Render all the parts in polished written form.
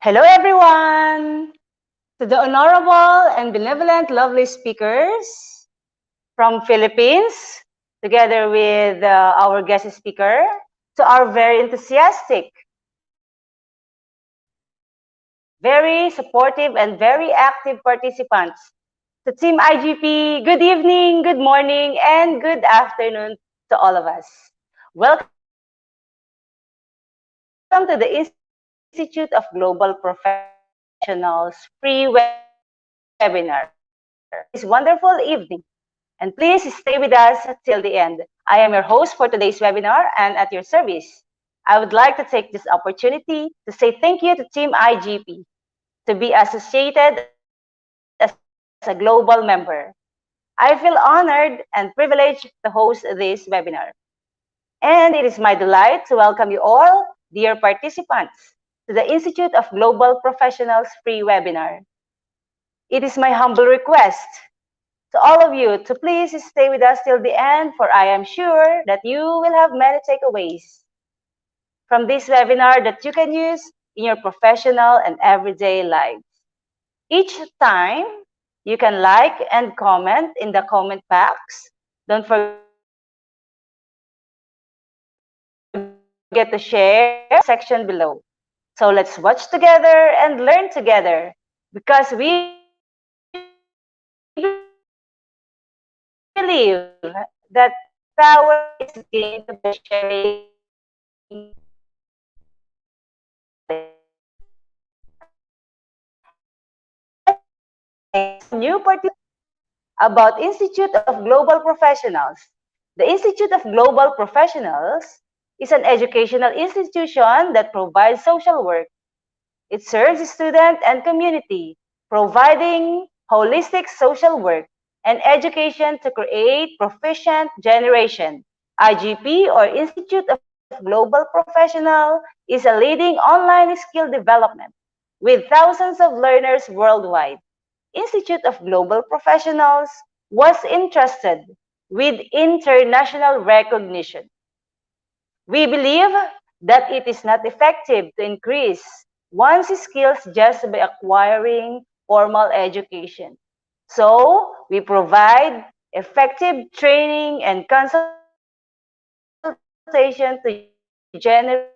Hello, everyone, to the honorable and benevolent, lovely speakers from Philippines, together with our guest speaker, to our very enthusiastic, very supportive, and very active participants. To Team IGP, good evening, good morning, and good afternoon to all of us. Welcome to the Institute of Global Professionals Free Webinar. This is a wonderful evening, and please stay with us till the end. I am your host for today's webinar, and at your service. I would like to take this opportunity to say thank you to Team IGP to be associated as a global member. I feel honored and privileged to host this webinar. And it is my delight to welcome you all, dear participants, to the Institute of Global Professionals Free Webinar. It is my humble request to all of you to please stay with us till the end, for I am sure that you will have many takeaways from this webinar that you can use in your professional and everyday lives. Each time, you can like and comment in the comment box. Don't forget to share the webinar section below. So let's watch together and learn together because we believe that power is gained by sharing. IGP about Institute of Global Professionals. The Institute of Global Professionals is an educational institution that provides social work. It serves student and community, providing holistic social work and education to create proficient generation. IGP, or Institute of Global Professional, is a leading online skill development with thousands of learners worldwide. Institute of Global Professionals was entrusted with international recognition. We believe that it is not effective to increase one's skills just by acquiring formal education. So, we provide effective training and consultation to generate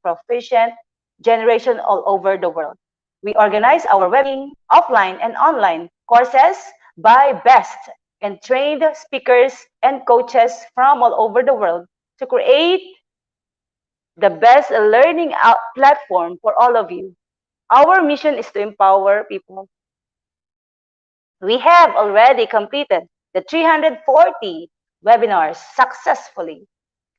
proficient generation all over the world. We organize our webinars, training, offline, and online courses by best and trained speakers and coaches from all over the world to create the best learning platform for all of you. Our mission is to empower people. We have already completed the 340 webinars successfully.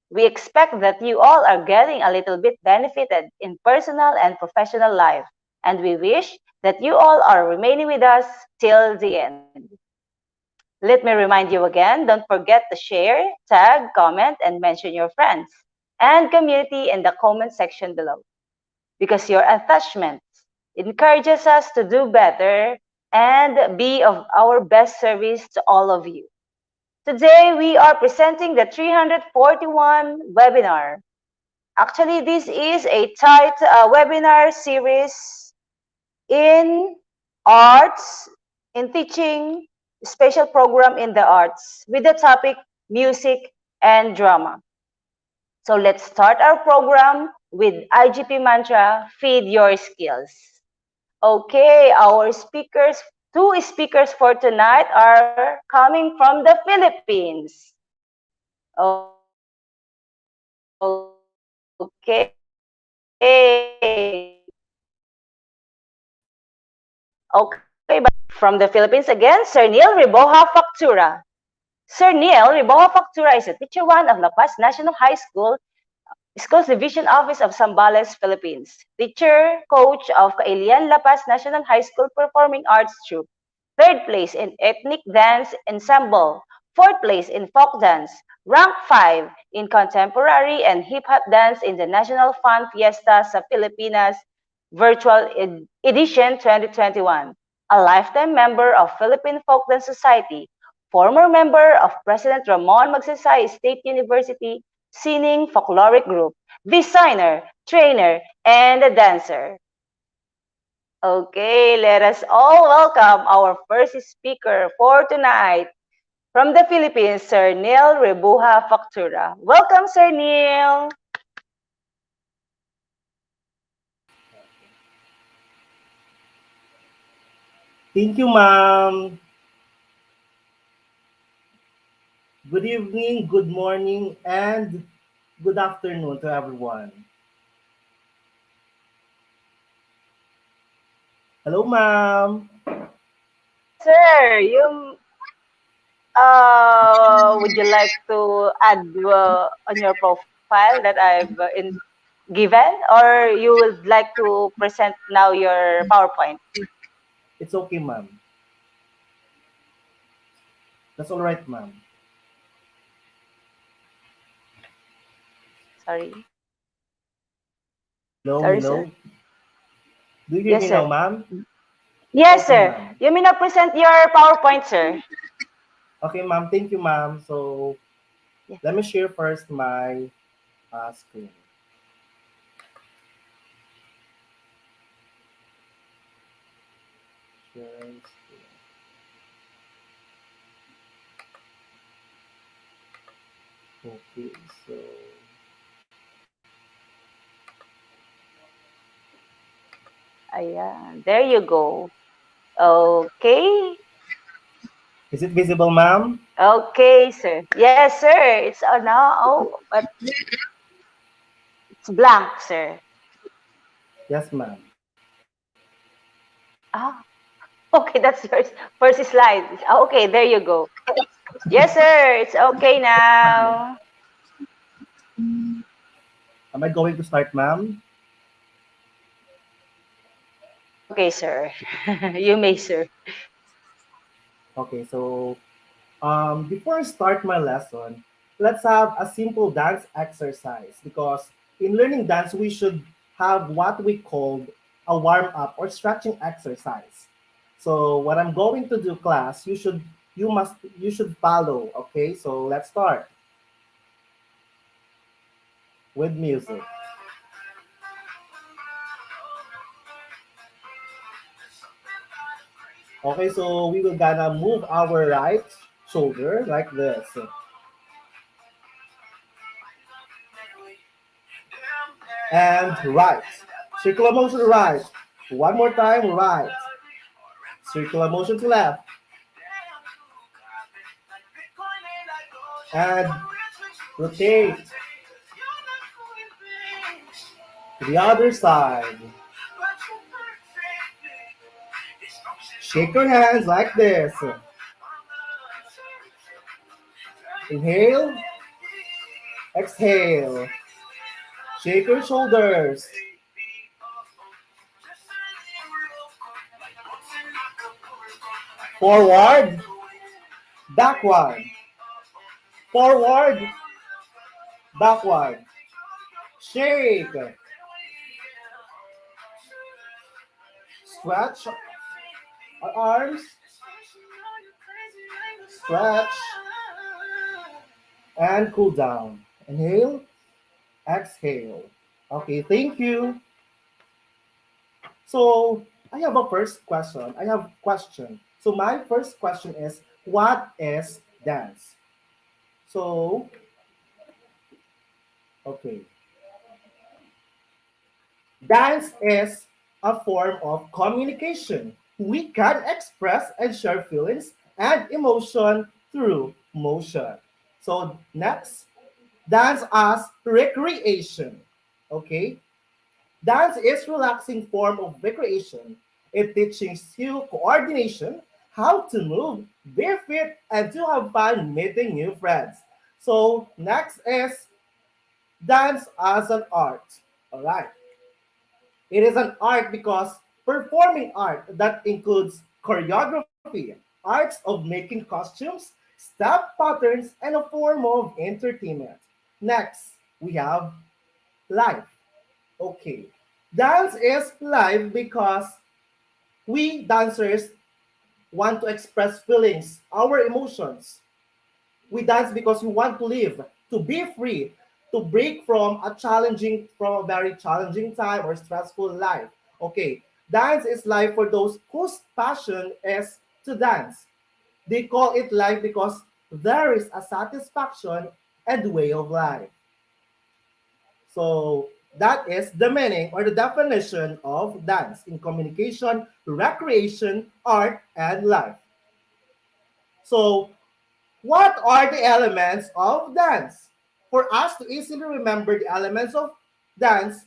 We expect that you all are getting a little bit benefited in personal and professional life, and we wish that you all are remaining with us till the end. Let me remind you again, don't forget to share, tag, comment, and mention your friends and community in the comment section below, because your attachment encourages us to do better and be of our best service to all of you. Today, we are presenting the 341 webinar. Actually, this is a tight webinar series in arts, in teaching, special program in the arts with the topic music and drama. So let's start our program with IGP mantra, feed your skills. Okay, our speakers, two speakers for tonight are coming from the Philippines. Okay, but from the Philippines again, Sir Neil Riboja Factura. Sir Neil Riboja Factura is a teacher one of La Paz National High School, Schools Division Office of Zambales, Philippines. Teacher, coach of Kailian La Paz National High School Performing Arts Troupe. Third place in Ethnic Dance Ensemble. Fourth place in Folk Dance. Rank 5 in Contemporary and Hip Hop Dance in the National Fun Fiesta sa Pilipinas Virtual Edition 2021. A lifetime member of Philippine Folk Dance Society. Former member of President Ramon Magsaysay State University Sining Folkloric Group, designer, trainer, and a dancer. Okay, let us all welcome our first speaker for tonight from the Philippines, Sir Neil Rebuja Factura. Welcome, Sir Neil. Thank you, ma'am. Good evening, good morning, and good afternoon to everyone. Hello, ma'am. Yes, sir. Would you like to add on your profile that I've given, or you would like to present now your PowerPoint? It's okay, ma'am. That's all right, ma'am. Sorry. Hello, Sorry, sir. hello. Do you hear Yes, me now, sir. ma'am? Yes, Okay, sir. ma'am. You may now present your PowerPoint, sir. Okay, ma'am. Thank you, ma'am. So Yes. let me share first my screen. Share screen. Okay, so Ayan. There you go. Okay. is it visible, ma'am? Okay, sir. Yes, sir. It's now, oh, but it's blank, sir. Yes, ma'am. Ah, okay, that's your first slide. Okay, there you go. Yes, sir. It's okay now. Am I going to start, ma'am? Okay, sir. You may, sir. Okay, so before I start my lesson, let's have a simple dance exercise because in learning dance, we should have what we call a warm up or stretching exercise. So what I'm going to do, class, you should follow. Okay, so let's start with music. Okay, so we will gonna move our right shoulder like this and right. Circular motion right. One more time, right. Circular motion to left. And rotate to the other side. Shake your hands like this. Inhale, exhale. Shake your shoulders. Forward, backward. Forward, backward. Shake. Stretch our arms. Stretch and cool down. Inhale, exhale. Okay, thank you. So I have a first question. I have question. So my first question is, what is dance? So, okay. Dance is a form of communication. We can express and share feelings and emotion through motion. So next, dance as recreation. Okay. Dance is relaxing form of recreation. It teaches you coordination, how to move, be fit, and to have fun meeting new friends. So next is dance as an art. All right. It is an art because performing art that includes choreography, arts of making costumes, step patterns, and a form of entertainment. Next, we have life. Okay. Dance is live because we dancers want to express feelings, our emotions. We dance because we want to live, to be free, to break from a very challenging time or stressful life. Okay, dance is life for those whose passion is to dance. They call it life because there is a satisfaction and way of life. So that is the meaning or the definition of dance in communication, recreation, art, and life. So what are the elements of dance? For us to easily remember the elements of dance,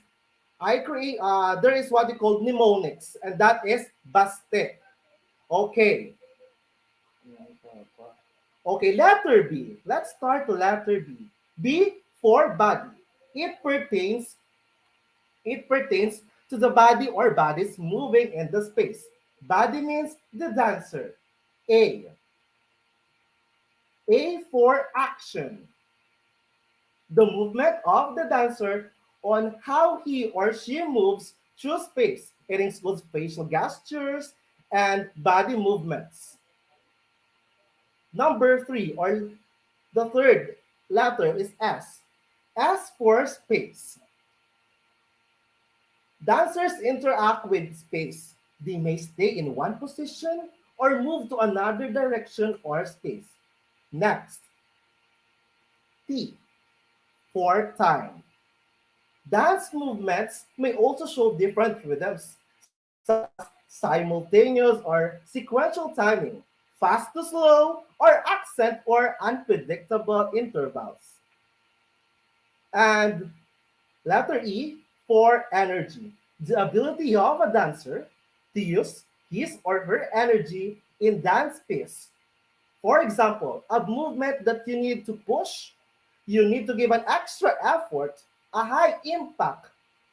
there is what we call mnemonics, and that is baste. Okay. Okay, letter B. Let's start the letter B. B for body. It pertains it pertains to the body or bodies moving in the space. Body means the dancer. A. A for action. The movement of the dancer on how he or she moves through space. It includes facial gestures and body movements. Number three, or the third letter is S. S for space. Dancers interact with space. They may stay in one position or move to another direction or space. Next, T for time. Dance movements may also show different rhythms, such as simultaneous or sequential timing, fast to slow, or accent or unpredictable intervals. And letter E for energy. The ability of a dancer to use his or her energy in dance piece. For example, a movement that you need to push, you need to give an extra effort, a high impact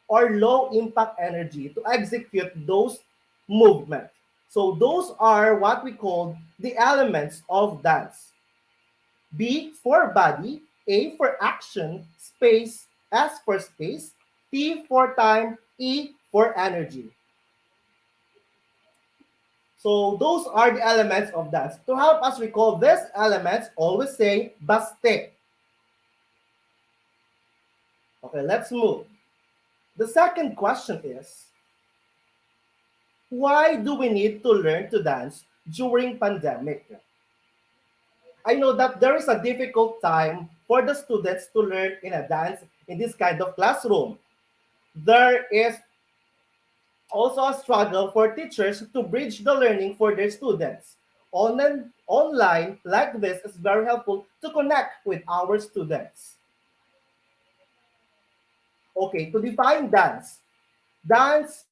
or low impact energy to execute those movements. So those are what we call the elements of dance. B for body, A for action, space, S for space, T for time, E for energy. So those are the elements of dance. To help us recall these elements, always say baste. Okay, let's move. The second question is, why do we need to learn to dance during pandemic? I know that there is a difficult time for the students to learn in a dance in this kind of classroom. There is also a struggle for teachers to bridge the learning for their students. Online like this is very helpful to connect with our students. Okay, to define dance. Dance,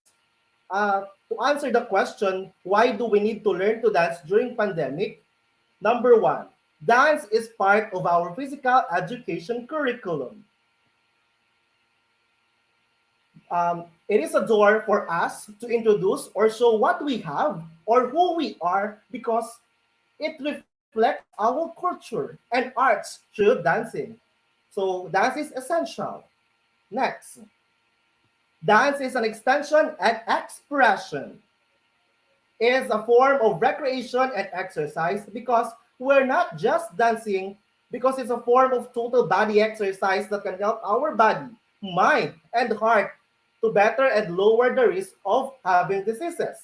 to answer the question, why do we need to learn to dance during pandemic? Number one, dance is part of our physical education curriculum. It is a door for us to introduce or show what we have or who we are because it reflects our culture and arts through dancing. So dance is essential. Next, dance is an extension and expression. It is a form of recreation and exercise because we're not just dancing because it's a form of total body exercise that can help our body, mind, and heart to better and lower the risk of having diseases.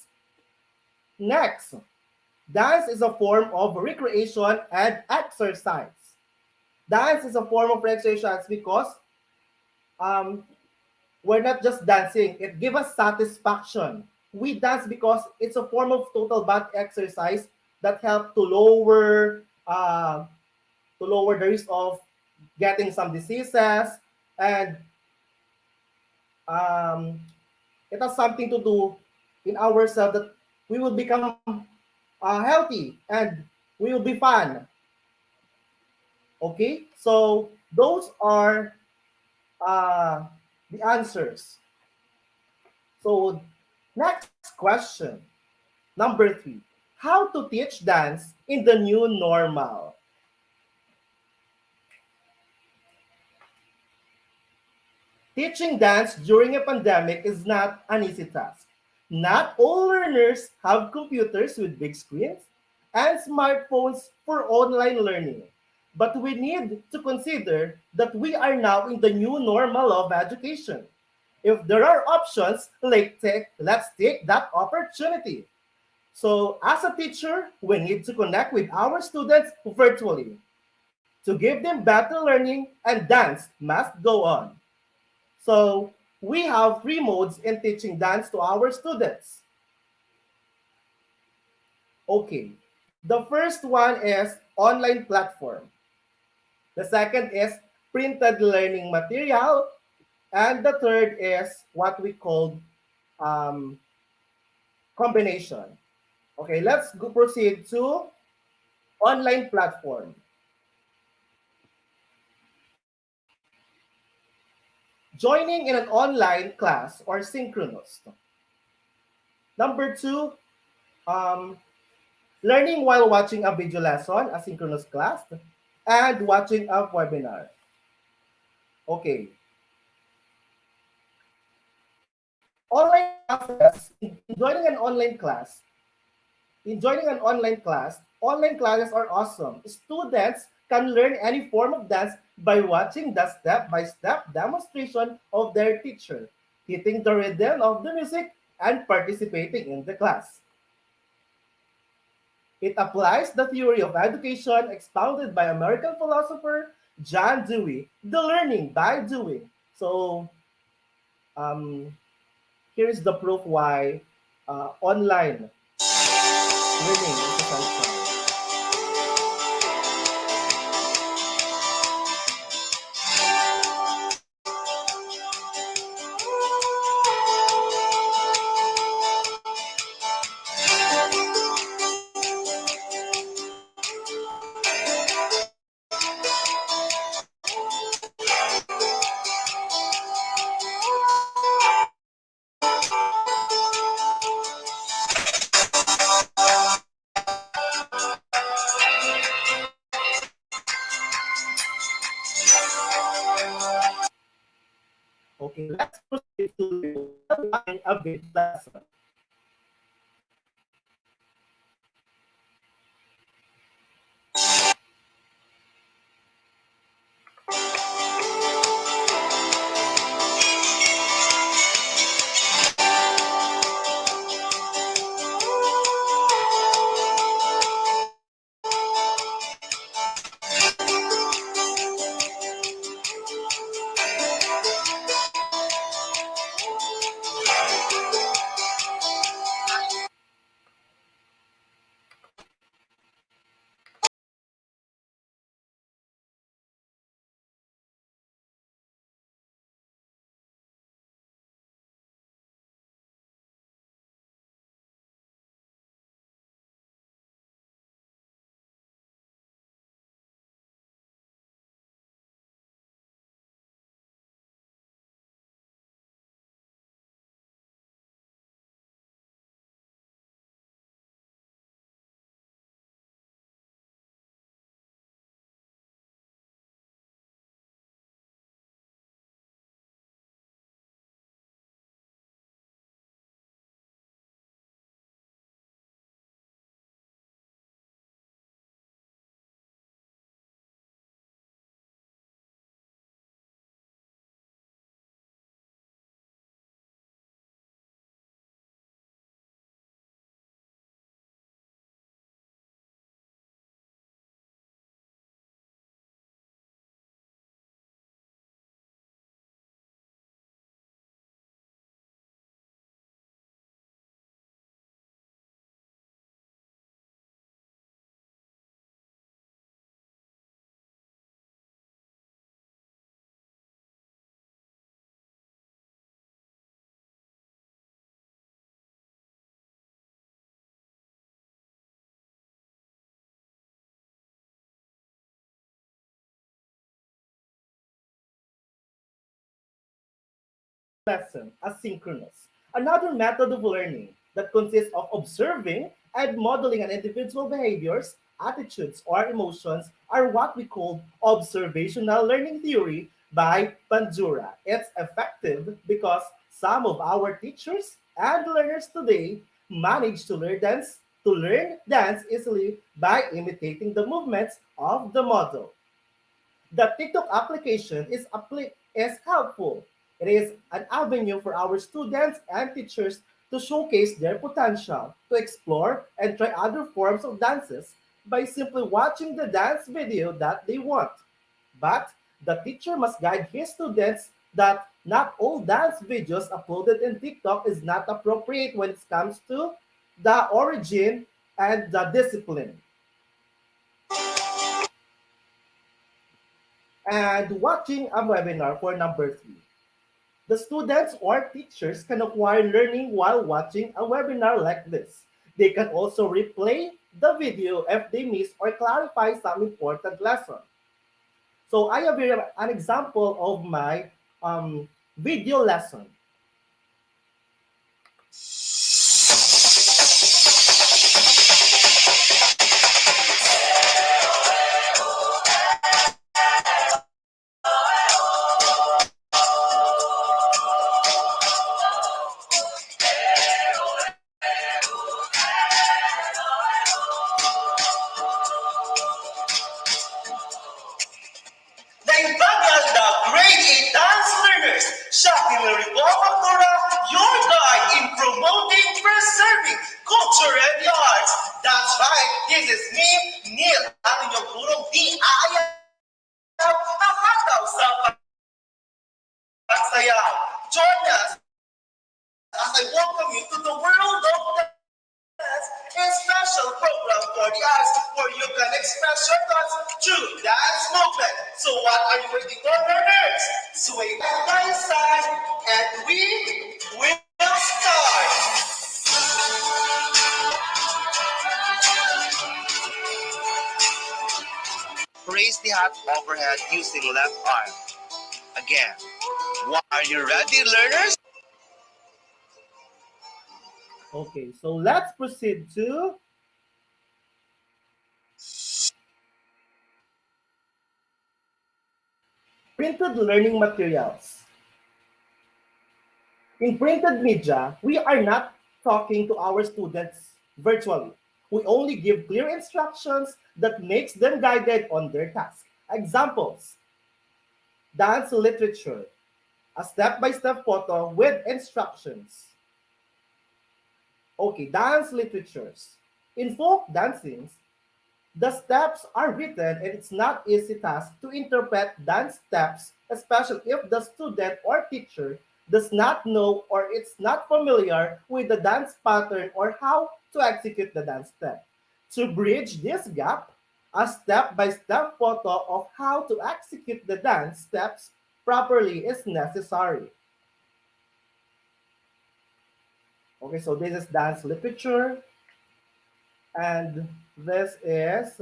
Next, dance is a form of recreation and exercise. Dance is a form of exercise because um, we're not just dancing, it gives us satisfaction. We dance because it's a form of total body exercise that help to lower the risk of getting some diseases, and um, it has something to do in ourselves that we will become healthy and we will be fun. Okay, so those are uh, the answers. So next question, number three, how to teach dance in the new normal. Teaching dance during a pandemic is not an easy task. Not all learners have computers with big screens and smartphones for online learning. But we need to consider that we are now in the new normal of education. If there are options, let's take that opportunity. So, as a teacher, we need to connect with our students virtually to give them better learning, and dance must go on. So, we have three modes in teaching dance to our students. Okay, the first one is online platform. The second is printed learning material. And the third is what we call um, combination. Okay, let's go proceed to online platform. Joining in an online class or synchronous. Number two, um, learning while watching a video lesson, asynchronous class, and watching a webinar. Okay, online classes, in joining an online class, online classes are awesome. Students can learn any form of dance by watching the step-by-step demonstration of their teacher, hitting the rhythm of the music, and participating in the class. It applies the theory of education expounded by American philosopher John Dewey, the learning by doing. So, um, here is the proof why online learning is essential. Okay, let's proceed to modifying a video lesson. Lesson, asynchronous. Another method of learning that consists of observing and modeling an individual behaviors, attitudes, or emotions are what we call observational learning theory by Bandura. It's effective because some of our teachers and learners today manage to learn dance easily by imitating the movements of the model. The TikTok application is helpful. It is an avenue for our students and teachers to showcase their potential, to explore and try other forms of dances by simply watching the dance video that they want. But the teacher must guide his students that not all dance videos uploaded in TikTok is not appropriate when it comes to the origin and the discipline. And watching a webinar for number three. The students or teachers can acquire learning while watching a webinar like this. They can also replay the video if they miss or clarify some important lesson. So I have here an example of my video lesson. Naintangan the Grade 8 Dance Learners, Shakti Laribol Pagtura, your guide in promoting, preserving culture and the arts. That's right, this is me, Neil, ang inyong purong di aayaw, hahataw sa pagsayaw. Join us as I welcome you to the world of dance, a special program for the arts where you can express your thoughts through dance movement. So what are you waiting for, learners? Sway back by side and we will start. Raise the hat overhead using left arm. Again. Are you ready, learners? Okay, so let's proceed to printed learning materials. In printed media, we are not talking to our students virtually. We only give clear instructions that makes them guided on their task. Examples: dance literature, a step-by-step photo with instructions. Okay, dance literatures. In folk dancings, the steps are written and it's not easy task to interpret dance steps, especially if the student or teacher does not know or it's not familiar with the dance pattern or how to execute the dance step. To bridge this gap, a step-by-step photo of how to execute the dance steps properly is necessary. Okay, so this is dance literature, and this is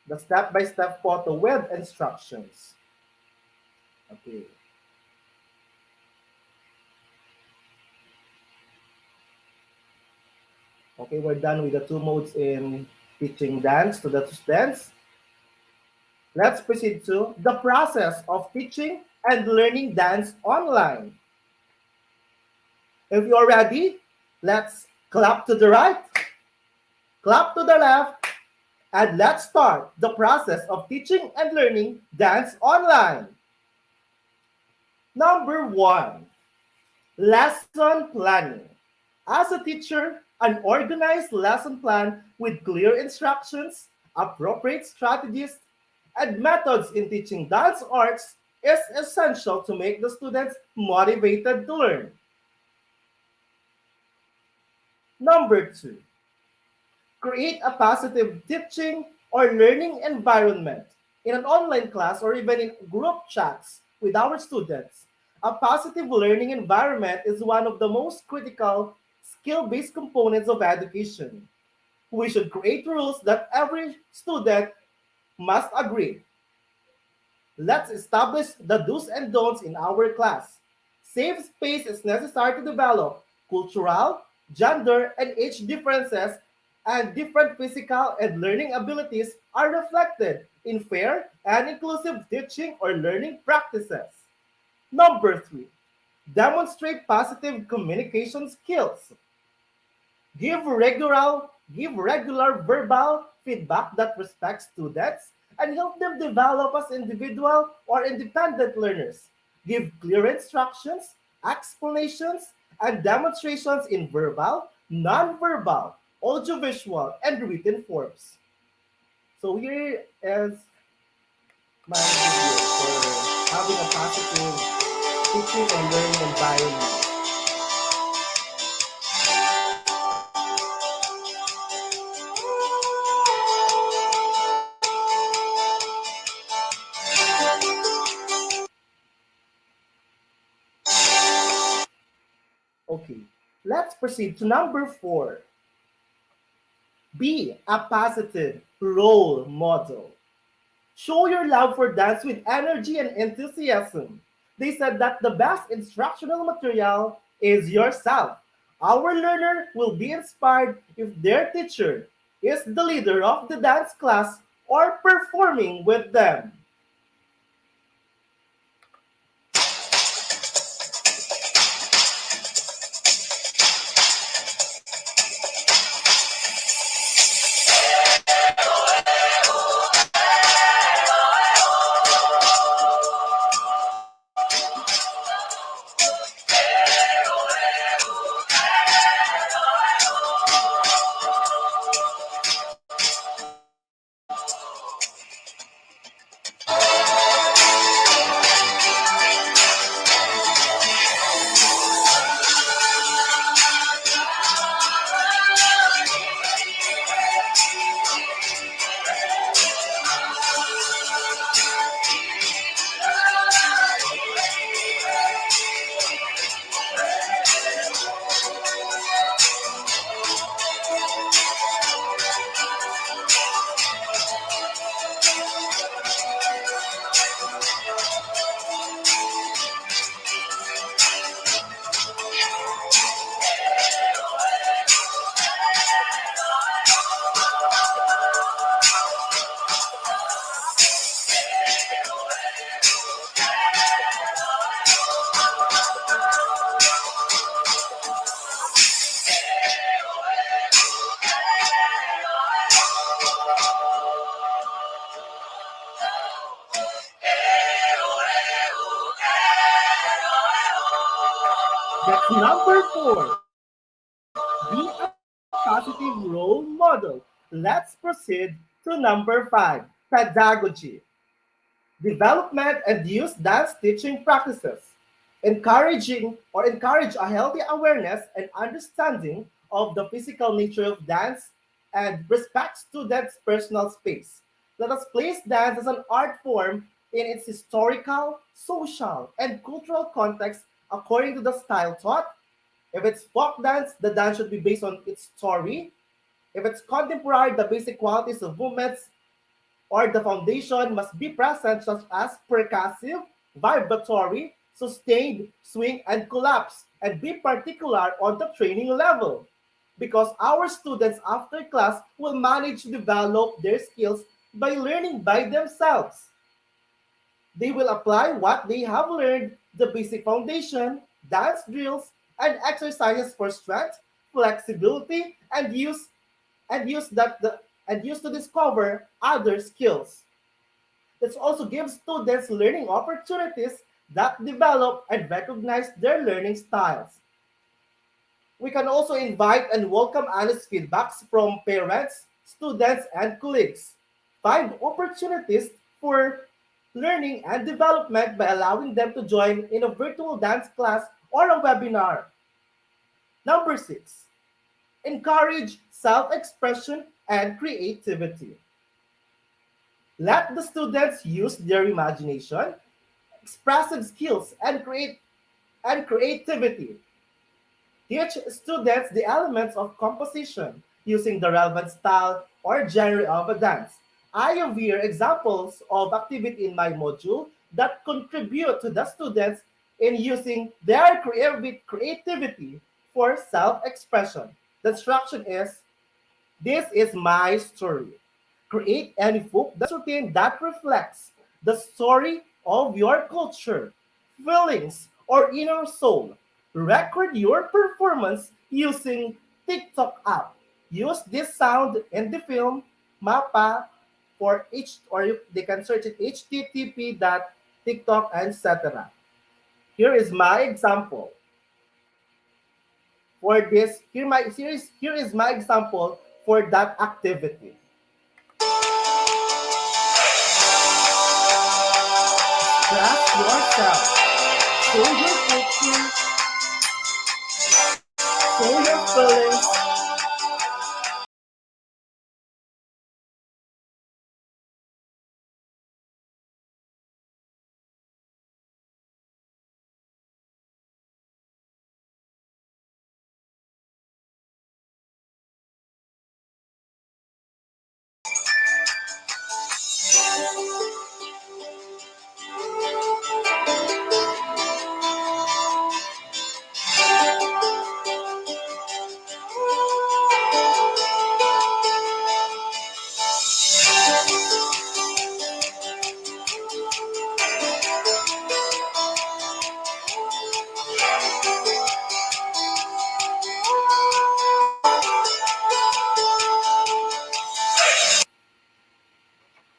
the step-by-step photo with instructions. Okay. Okay, we're done with the two modes in teaching dance to the students. Let's proceed to the process of teaching and learning dance online. If you're ready, let's clap to the right, clap to the left, and let's start the process of teaching and learning dance online. Number one, lesson planning. As a teacher, an organized lesson plan with clear instructions, appropriate strategies, and methods in teaching dance arts is essential to make the students motivated to learn. Number two, create a positive teaching or learning environment in an online class or even in group chats with our students. A positive learning environment is one of the most critical skill-based components of education. We should create rules that every student must agree. Let's establish the do's and don'ts in our class. Safe space is necessary to develop cultural, gender, and age differences, and different physical and learning abilities are reflected in fair and inclusive teaching or learning practices. Number three, demonstrate positive communication skills. Give regular, give regular verbal feedback that respects students and help them develop as individual or independent learners. Give clear instructions, explanations, and demonstrations in verbal, non-verbal, audiovisual, and written forms. So here is my review for having a positive teaching and learning environment. Okay, let's proceed to number 4. Be a positive role model. Show your love for dance with energy and enthusiasm. They said that the best instructional material is yourself. Our learner will be inspired if their teacher is the leader of the dance class or performing with them. That's number 4. Be a positive role model. Let's proceed to number 5. Pedagogy. Development and use dance teaching practices. Encourage a healthy awareness and understanding of the physical nature of dance and respect students' personal space. Let us place dance as an art form in its historical, social, and cultural context according to the style taught. If it's folk dance, the dance should be based on its story. If it's contemporary, the basic qualities of movements or the foundation must be present, such as percussive, vibratory, sustained, swing, and collapse, and be particular on the training level. Because our students after class will manage to develop their skills by learning by themselves. They will apply what they have learned, the basic foundation, dance drills, and exercises for strength, flexibility, and use to discover other skills. This also gives students learning opportunities that develop and recognize their learning styles. We can also invite and welcome honest feedbacks from parents, students, and colleagues. Find opportunities for learning and development by allowing them to join in a virtual dance class or a webinar. Number 6, encourage self expression and creativity. Let the students use their imagination, expressive skills, and creativity. Teach students the elements of composition using the relevant style or genre of a dance. I have here examples of activity in my module that contribute to the students in using their creativity for self-expression. The instruction is, this is my story. Create any folk dance routine that reflects the story of your culture, feelings, or inner soul. Record your performance using TikTok app. Use this sound in the film Mapa for each, or they can search it http dot TikTok, etc. Here is my example for this. Here is my example for that activity. Express yourself. Show your picture. Show your feelings.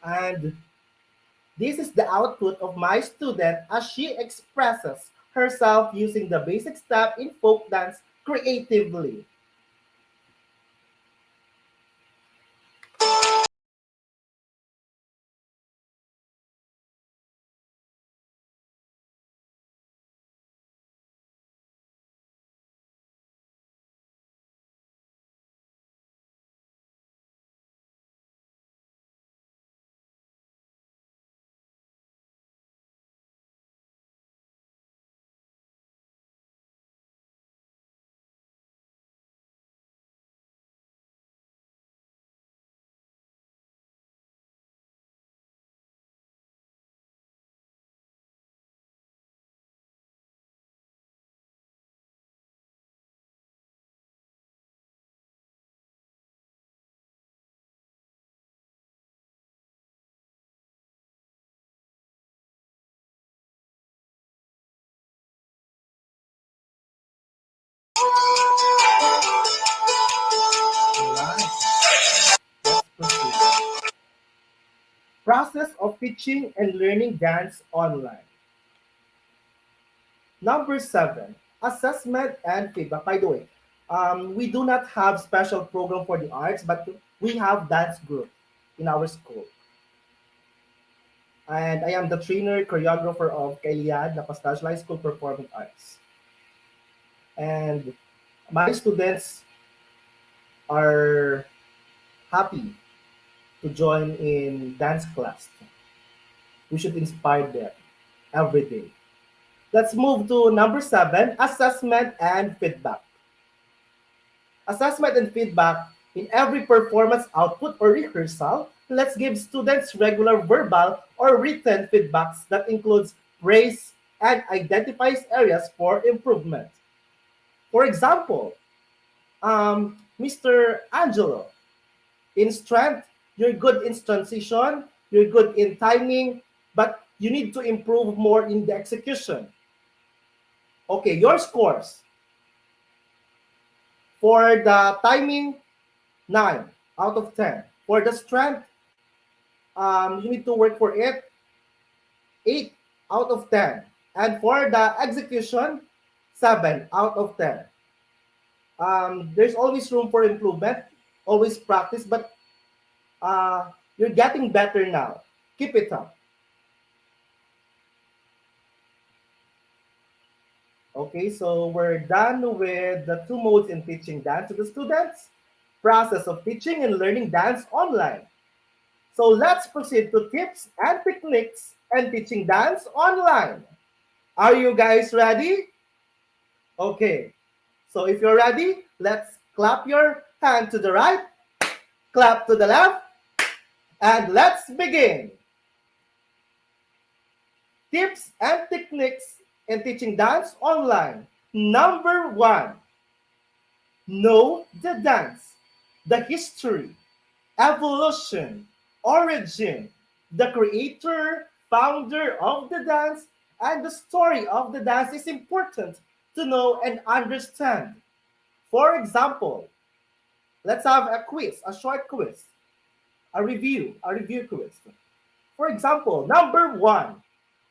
And this is the output of my student as she expresses herself using the basic step in folk dance creatively. Alright, let's proceed. Process of teaching and learning dance online. Number 7, assessment and feedback. By the way, we do not have special program for the arts, but we have dance group in our school. And I am the trainer, choreographer of Kailiad, Napastage High School Performing Arts. And my students are happy to join in dance class. We should inspire them every day. Let's move to number 7, assessment and feedback. Assessment and feedback in every performance output or rehearsal. Let's give students regular verbal or written feedbacks that includes praise and identifies areas for improvement. For example, Mr. Angelo, in strength, you're good in transition, you're good in timing, but you need to improve more in the execution. Okay, your scores for the timing, 9 out of 10. For the strength, you need to work for it, 8 out of 10. And for the execution, 7 out of 10. There's always room for improvement, always practice, but you're getting better now. Keep it up. Okay, so we're done with the two modes in teaching dance to the students, process of teaching and learning dance online. So let's proceed to tips and techniques and teaching dance online. Are you guys ready? Okay, so if you're ready, let's clap your hand to the right, clap to the left, and let's begin. Tips and techniques in teaching dance online. Number 1, know the dance, the history, evolution, origin, the creator, founder of the dance, and the story of the dance is important to know and understand. For example, let's have a quiz, a short quiz. a review quiz. For example, number one,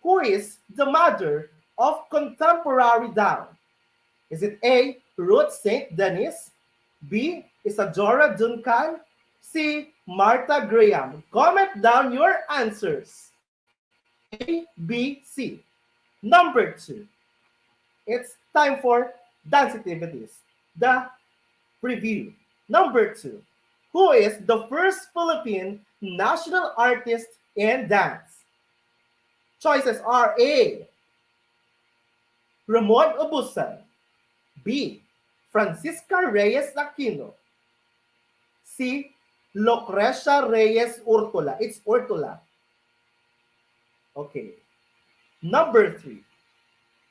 who is the mother of contemporary dance? Is it A. Ruth St. Denis? B. Isadora Duncan? C. Martha Graham? Comment down your answers. A, B, C. Number two, it's time for dance activities. The review. Number two, who is the first Philippine national artist in dance? Choices are A. Ramon Obusan. B. Francisca Reyes Aquino. C. Lucrecia Reyes Urtula. It's Urtula. Okay. Number three.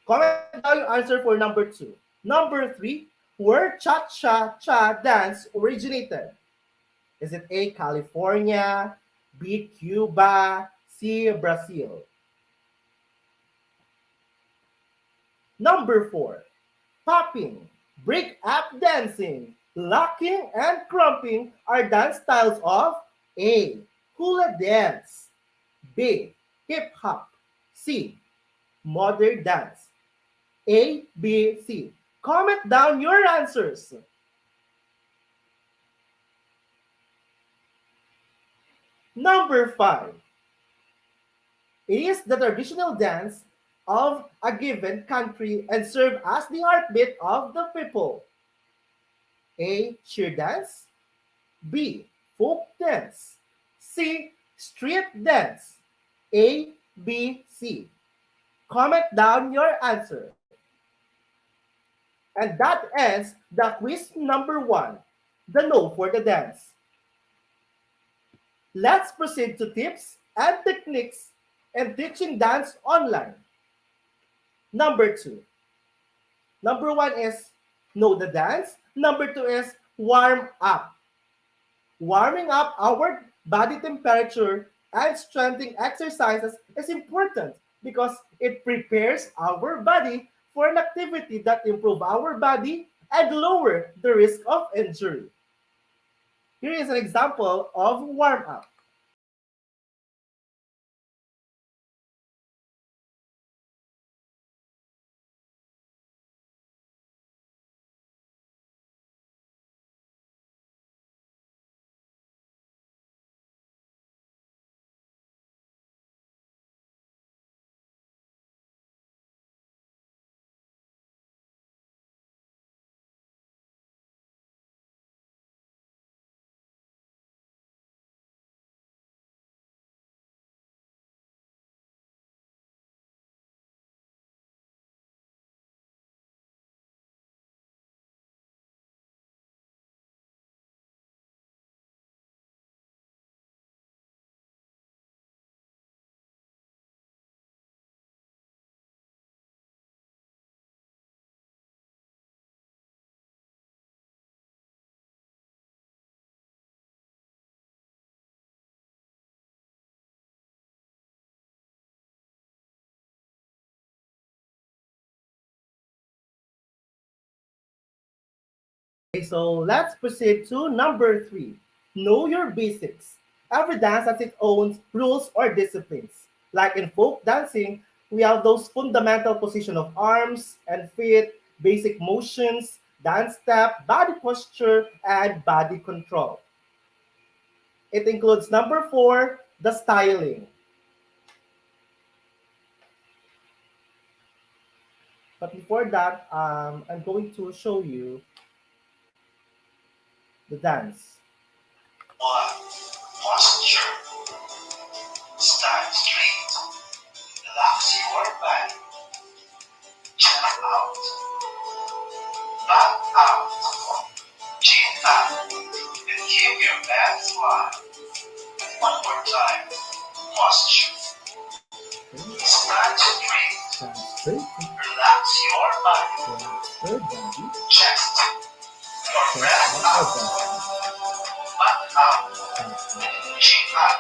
Comment down your answer for number two. Number three, where cha-cha-cha dance originated? Is it A, California, B, Cuba, C, Brazil? Number four, popping, break up dancing, locking, and crumping are dance styles of A, hula dance, B, hip hop, C, modern dance. A, B, C. Comment down your answers. Number five is the traditional dance of a given country and serve as the heartbeat of the people. A, cheer dance. B, folk dance. C, street dance. A, B, C. Comment down your answer. And that ends the quiz number one, the no for the dance. Let's proceed to tips and techniques and teaching dance online. Number two. Number one is know the dance. Number two is warm up. Warming up our body temperature and strengthening exercises is important because it prepares our body for an activity that improve our body and lower the risk of injury. Here is an example of warm up. Okay, so let's proceed to number three. Know your basics. Every dance has its own rules or disciplines. Like in folk dancing, we have those fundamental position of arms and feet, basic motions, dance step, body posture, and body control. It includes number four, the styling. But before that, I'm going to show you the dance. One, posture. Stand straight. Relax your body. Chin out. Back out. Chin up. And keep your back flat. One more time. Posture. Stand straight. Stand straight, Relax your body. relax your body, Chest. Your chest breath out out. your body, Back out. chest out. Chin up.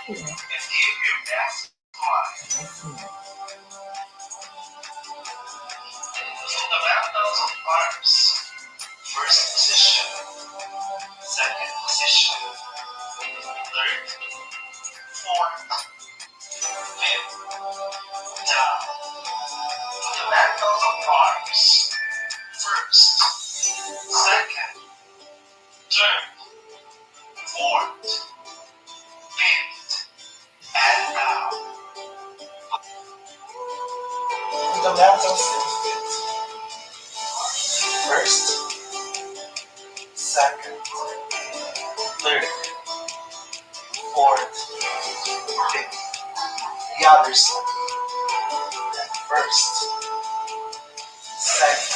Yeah, And keep your back flat. nice and nice. Fundamentals of arms. First position. Second position. Third turned, formed, bent, and now. Fundamentals in fit. First, second, third, fourth, fifth. The other side. First, second,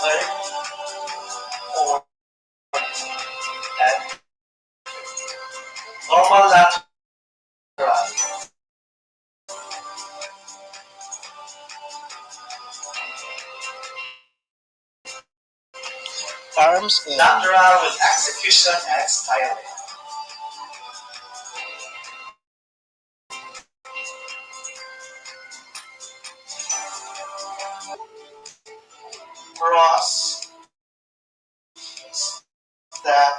third, fourth, and normal lateral. Arms in. Lateral with execution and styling. Cross, step,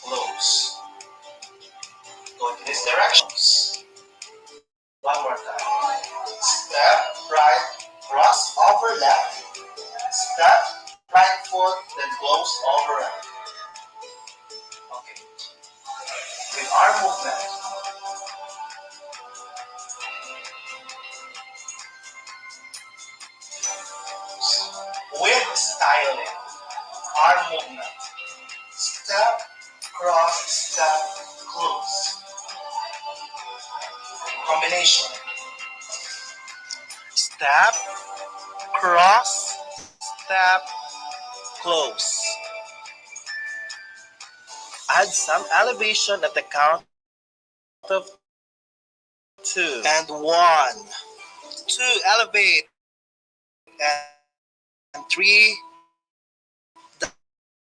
close. Go in these directions. One more time. Step, right, cross over left. Step, right foot, then close over right. Okay. With arm movement. With styling. Arm movement. Step, cross, step, close. Combination. Step, cross, step, close. Add some elevation at the count of 2 and 1. 2, elevate, and 3,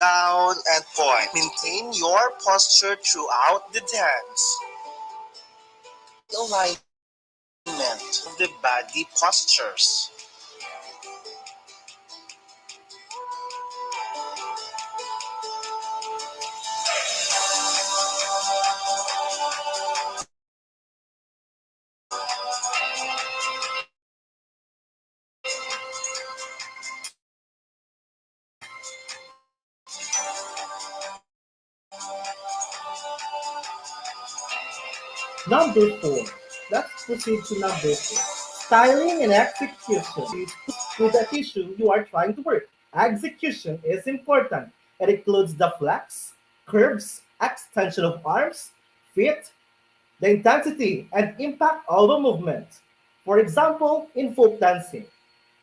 down and point. Maintain your posture throughout the dance. Alignment of the body postures. Number 4. Let's proceed to number 4. Styling and execution. With the tissue you are trying to work. Execution is important. It includes the flex, curves, extension of arms, fit, the intensity and impact of the movement. For example, in folk dancing,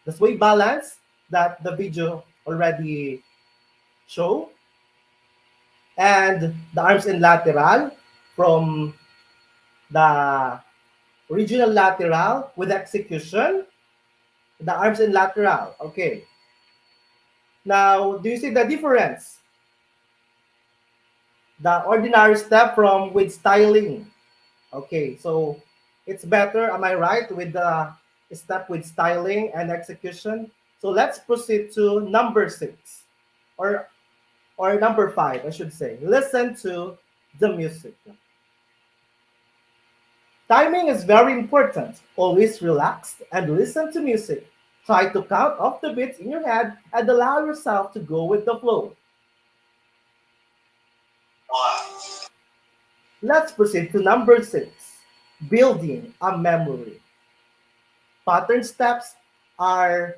the sway balance that the video already show, and the arms in lateral from the original lateral with execution, the arms in lateral. Okay. Now, do you see the difference? The ordinary step from with styling. Okay, so it's better, am I right, with the step with styling and execution? So let's proceed to number 6, or number 5, I should say. Listen to the music. Timing is very important. Always relax and listen to music. Try to count off the beats in your head and allow yourself to go with the flow. 1. Let's proceed to number 6, building a memory. Pattern steps are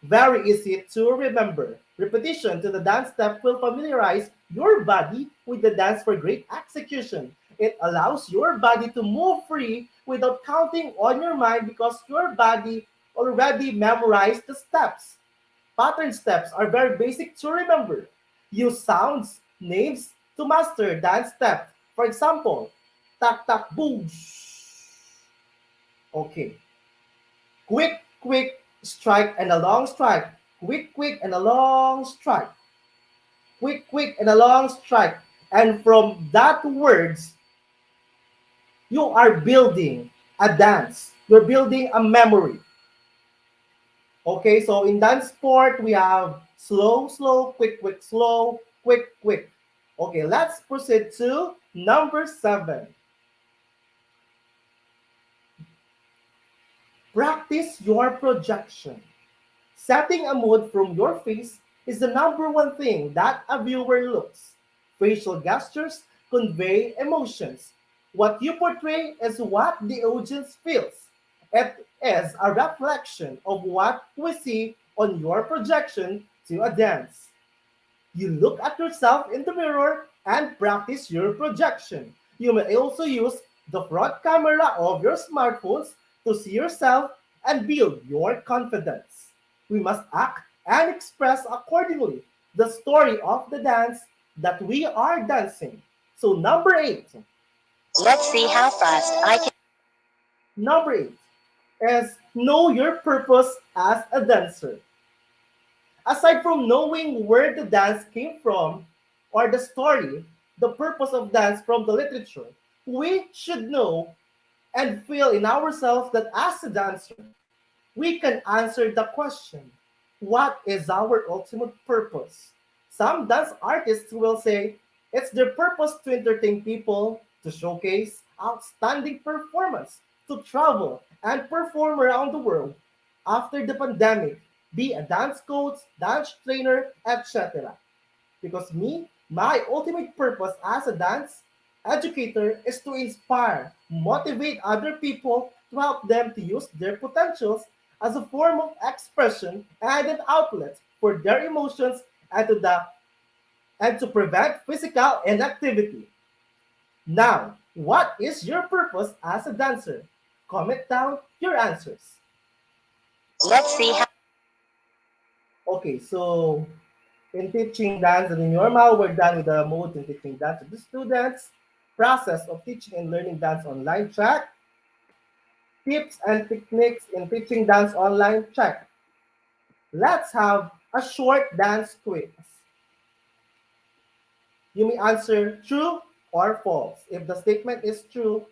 very easy to remember. Repetition to the dance step will familiarize your body with the dance for great execution. It allows your body to move free without counting on your mind because your body already memorized the steps. Pattern steps are very basic to remember. Use sounds, names to master dance step. For example, tak tak boom. Okay. Quick, quick strike and a long strike. Quick, quick and a long strike. Quick, quick and a long strike. And from that words, you are building a dance. You're building a memory. Okay, so in dance sport, we have slow, slow, quick, quick, slow, quick, quick. Okay, let's proceed to number 7. Practice your projection. Setting a mood from your face is the number one thing that a viewer looks. Facial gestures convey emotions. What you portray is what the audience feels. It is a reflection of what we see on your projection to a dance. You look at yourself in the mirror and practice your projection. You may also use the front camera of your smartphones to see yourself and build your confidence. We must act and express accordingly the story of the dance that we are dancing. So, number eight. Let's see how fast I can. Number eight is know your purpose as a dancer. Aside from knowing where the dance came from or the story, the purpose of dance from the literature, we should know and feel in ourselves that as a dancer, we can answer the question, what is our ultimate purpose? Some dance artists will say it's their purpose to entertain people, to showcase outstanding performance, to travel and perform around the world after the pandemic, be a dance coach, dance trainer, etc. Because me, my ultimate purpose as a dance educator is to inspire, motivate other people to help them to use their potentials as a form of expression and an outlet for their emotions and to prevent physical inactivity. Now, what is your purpose as a dancer? Comment down your answers. Let's see how. Okay, so in teaching dance and in normal, we're done with the mode in teaching dance to the students, process of teaching and learning dance online track, tips and techniques in teaching dance online check. Let's have a short dance quiz. You may answer true or false. If the statement is true,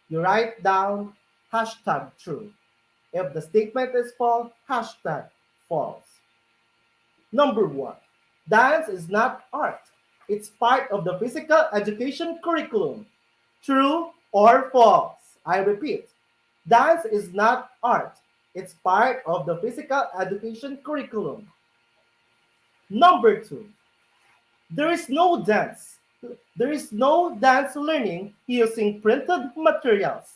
you write down hashtag true. If the statement is false, hashtag false. Number one, dance is not art. It's part of the physical education curriculum. True or false? I repeat, dance is not art. It's part of the physical education curriculum. Number two, there is no dance. There is no dance learning using printed materials.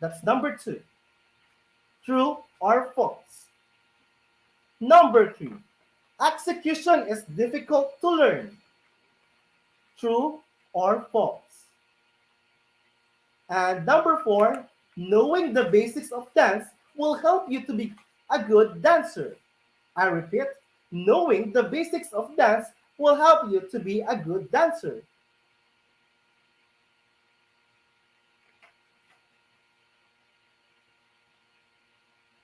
That's number two. True or false? Number three, execution is difficult to learn. True or false? And number four, knowing the basics of dance will help you to be a good dancer. I repeat, knowing the basics of dance will help you to be a good dancer.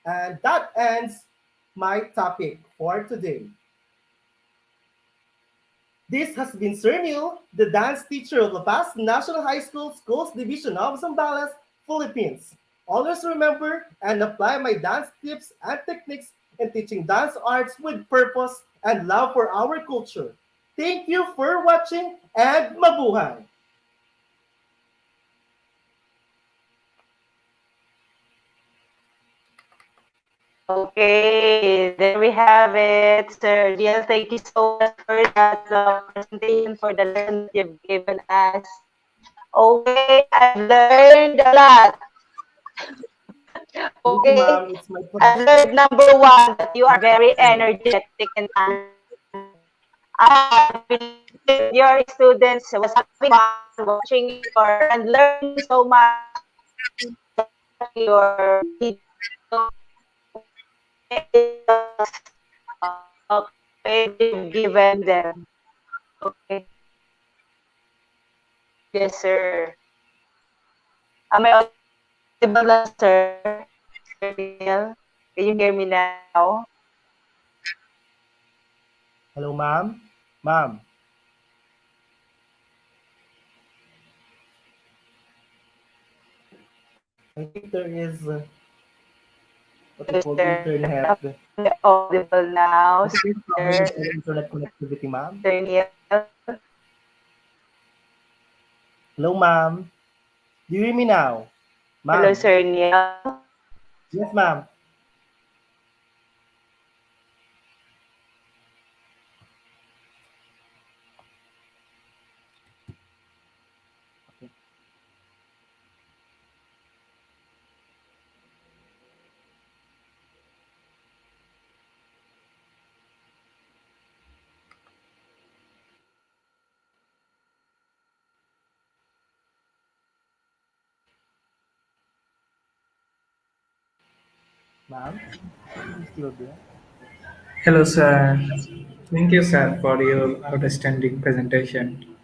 And that ends my topic for today. This has been Sir Neil, the dance teacher of the past National High School Schools Division of Zambales, Philippines. Always remember and apply my dance tips and techniques in teaching dance arts with purpose and love for our culture. Thank you for watching and mabuhay! Okay, there we have it, Sir Neil. Thank you so much for that presentation, for the lesson that you've given us. Okay, I've learned a lot. Thank you, Okay, ma'am. It's my I've pleasure. learned number one that you are very energetic and talented. I believe your students was having fun watching your and learning so much your video. Okay, you've given them. Okay, yes, sir. Am I audible now, sir? Sir Neil, can you hear me now? Hello, ma'am. Ma'am. I think there is what we Yes, call sir. internet. Am I audible now, What is sir? problems in internet connectivity, ma'am? Sir Neil? Hello, ma'am. Do you hear me now? Hello, Ma'am. Sir Neil. Yes, ma'am. Ma'am, you still there? Hello, sir. Thank you, sir, for your outstanding presentation.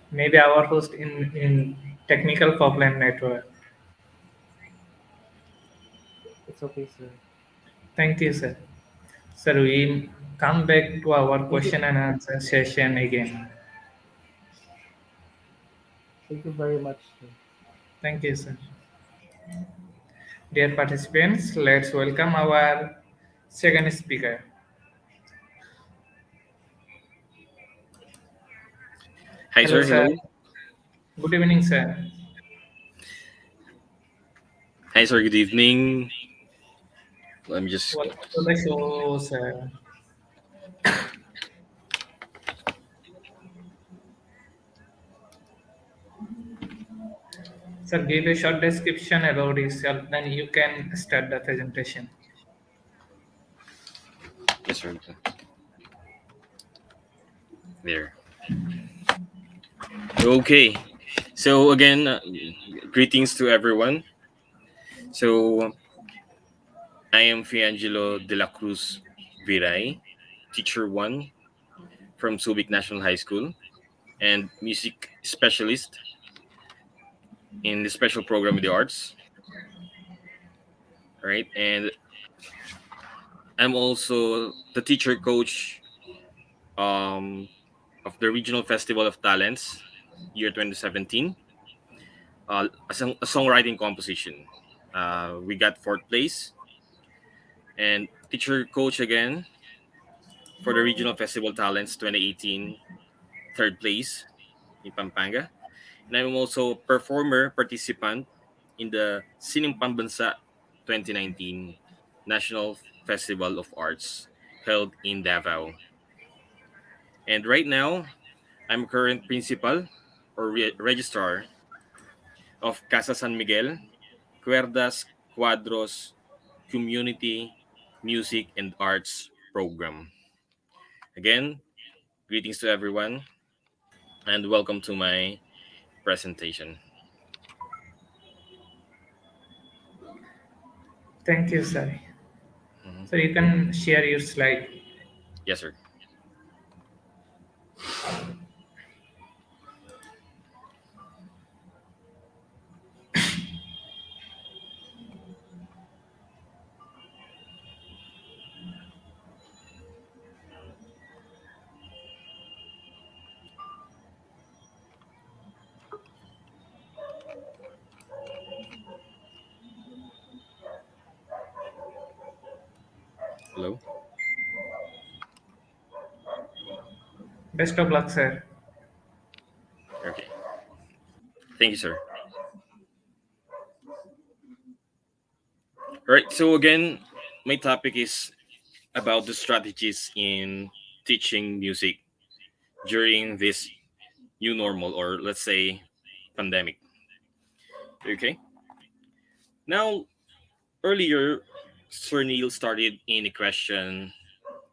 Maybe our host in technical problem network. It's okay, sir. Thank you, sir. Sir, we come back to our Thank you. question and answer session again. Thank you very much, sir. Thank you, sir. Dear participants, let's welcome our second speaker. Hi, Hello, sir. sir. Hello. Good evening, sir. Hi, sir. Good evening. Let me just. Welcome to the show, sir. Sir, give a short description about yourself, then you can start the presentation. Yes, sir. There. Okay. So again, greetings to everyone. So I am Fiangelo de la Cruz Viray, teacher one from Subic National High School, and music specialist in the special program of the arts. Right, and I'm also the teacher coach um, of the Regional Festival of Talents, year 2017, a songwriting composition. We got fourth place, and teacher coach again for the Regional Festival Talents 2018, third place in Pampanga. And I'm also performer participant in the Sining Pambansa 2019 National Festival of Arts held in Davao. And right now, I'm current principal or registrar of Casa San Miguel, Cuerdas Cuadros Community Music and Arts Program. Again, greetings to everyone and welcome to my presentation. Thank you, sir. Mhm. So you can share your slide. Yes, sir. Hello. Best of luck, sir. Okay. Thank you, sir. All right. So, again, my topic is about the strategies in teaching music during this new normal, or let's say pandemic. Okay. Now, earlier, Sir Neil started in a question,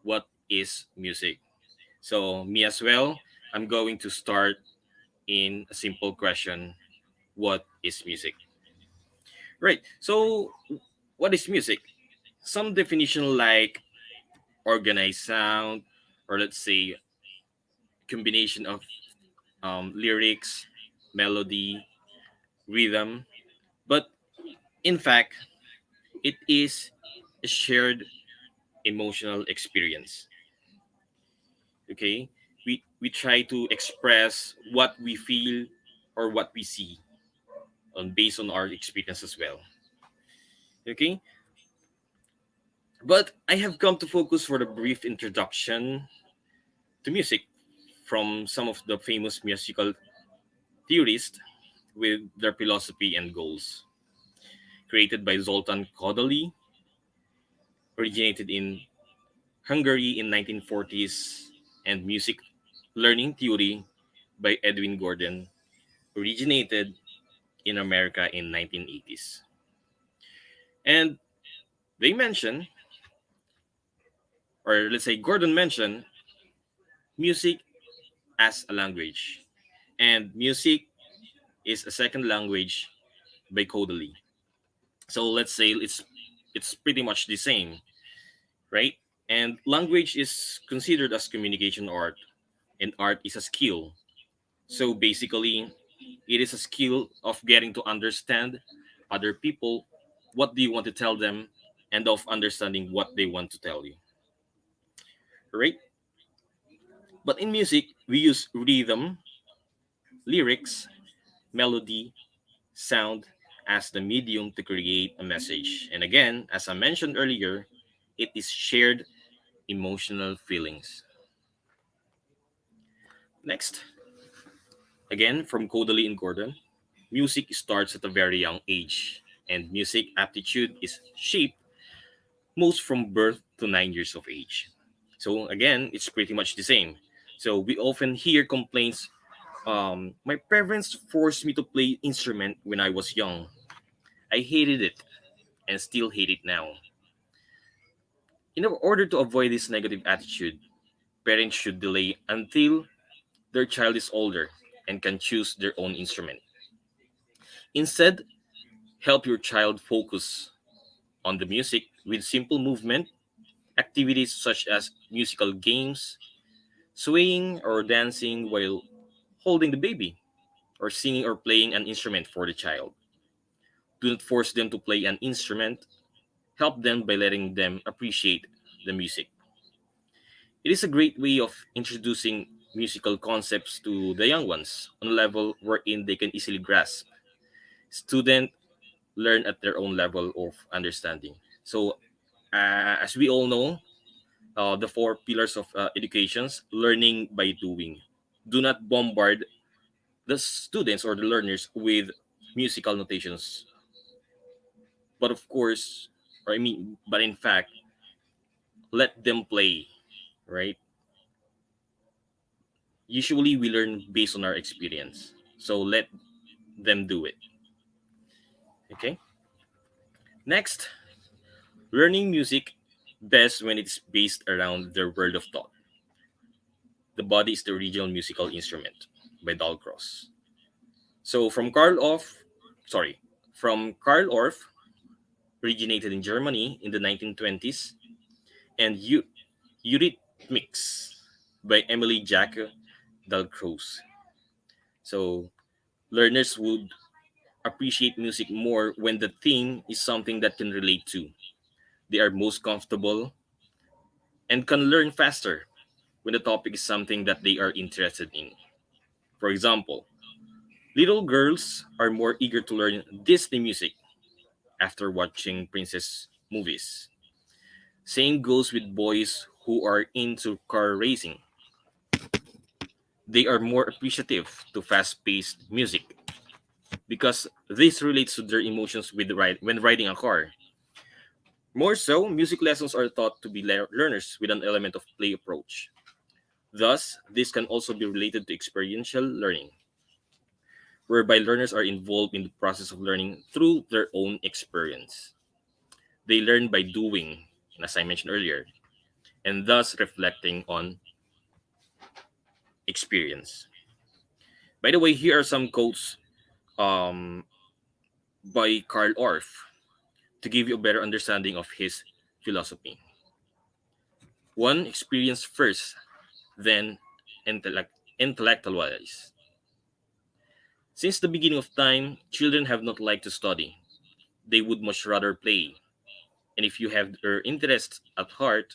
what is music? So, me as well, I'm going to start in a simple question, what is music? Right. So, what is music? Some definition like organized sound, or let's say combination of lyrics, melody, rhythm. But in fact, it is a shared emotional experience. Okay, we try to express what we feel or what we see based on our experience as well. Okay, but I have come to focus for the brief introduction to music from some of the famous musical theorists with their philosophy and goals. Created by Zoltan Kodaly, originated in Hungary in 1940s, and music learning theory by Edwin Gordon, originated in America in 1980s. And they mention, or let's say Gordon mentioned, music as a language. And music is a second language by Kodaly. So let's say it's it's pretty much the same, right? And language is considered as communication art, and art is a skill. So basically, it is a skill of getting to understand other people, what do you want to tell them, and of understanding what they want to tell you, right? But in music, we use rhythm, lyrics, melody, sound as the medium to create a message. And again, as I mentioned earlier, it is shared emotional feelings. Next, again from Kodali and Gordon, music starts at a very young age, and music aptitude is shaped most from birth to 9 years of age. So again, it's pretty much the same. So we often hear complaints. My parents forced me to play instrument when I was young. I hated it and still hate it now. In order to avoid this negative attitude, parents should delay until their child is older and can choose their own instrument. Instead, help your child focus on the music with simple movement, activities such as musical games, swaying or dancing while holding the baby, or singing or playing an instrument for the child. Do not force them to play an instrument, help them by letting them appreciate the music. It is a great way of introducing musical concepts to the young ones on a level wherein they can easily grasp. Students learn at their own level of understanding. So, as we all know, the four pillars of educations: learning by doing. Do not bombard the students or the learners with musical notations, but of course, or I mean, but in fact, let them play, right? Usually, we learn based on our experience, so let them do it. Okay. Next, learning music best when it's based around their world of thought. The body is the original musical instrument by Dalcross. So sorry, from Karl Orff, originated in Germany in the 1920s, and Eurythmics by Emily Jacques Dalcroze. So learners would appreciate music more when the theme is something that can relate to. They are most comfortable and can learn faster when the topic is something that they are interested in. For example, little girls are more eager to learn Disney music after watching princess movies. Same goes with boys who are into car racing. They are more appreciative to fast-paced music because this relates to their emotions when riding a car. More so, music lessons are thought to be learners with an element of play approach. Thus, this can also be related to experiential learning, whereby learners are involved in the process of learning through their own experience. They learn by doing, as I mentioned earlier, and thus reflecting on experience. By the way, here are some quotes um, by Karl Orff to give you a better understanding of his philosophy. One, experience first, then intellectualize. Since the beginning of time, children have not liked to study. They would much rather play. And if you have their interests at heart,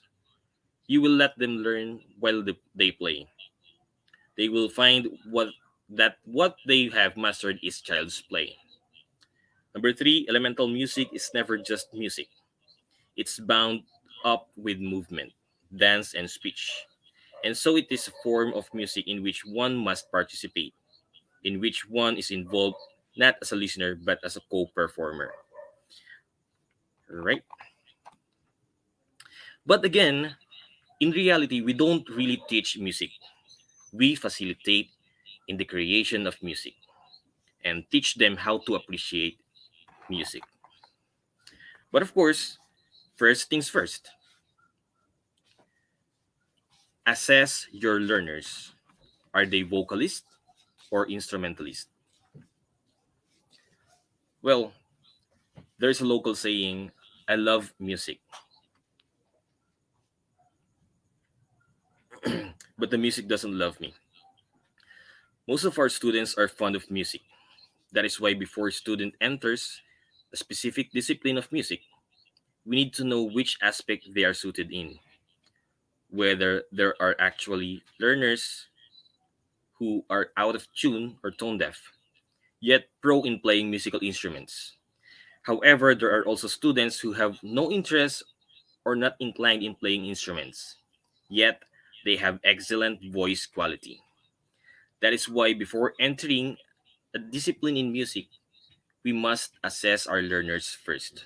you will let them learn while they play. They will find what they have mastered is child's play. Number three, elemental music is never just music. It's bound up with movement, dance, and speech. And so it is a form of music in which one must participate, in which one is involved not as a listener but as a co-performer. Right? But again, in reality, we don't really teach music. We facilitate in the creation of music and teach them how to appreciate music. But of course, first things first, assess your learners. Are they vocalist or instrumentalist? Well, there's a local saying, I love music, but the music doesn't love me. Most of our students are fond of music. That is why before a student enters a specific discipline of music, we need to know which aspect they are suited in, whether there are actually learners who are out of tune or tone deaf, yet pro in playing musical instruments. However, there are also students who have no interest or not inclined in playing instruments, yet they have excellent voice quality. That is why before entering a discipline in music, we must assess our learners first.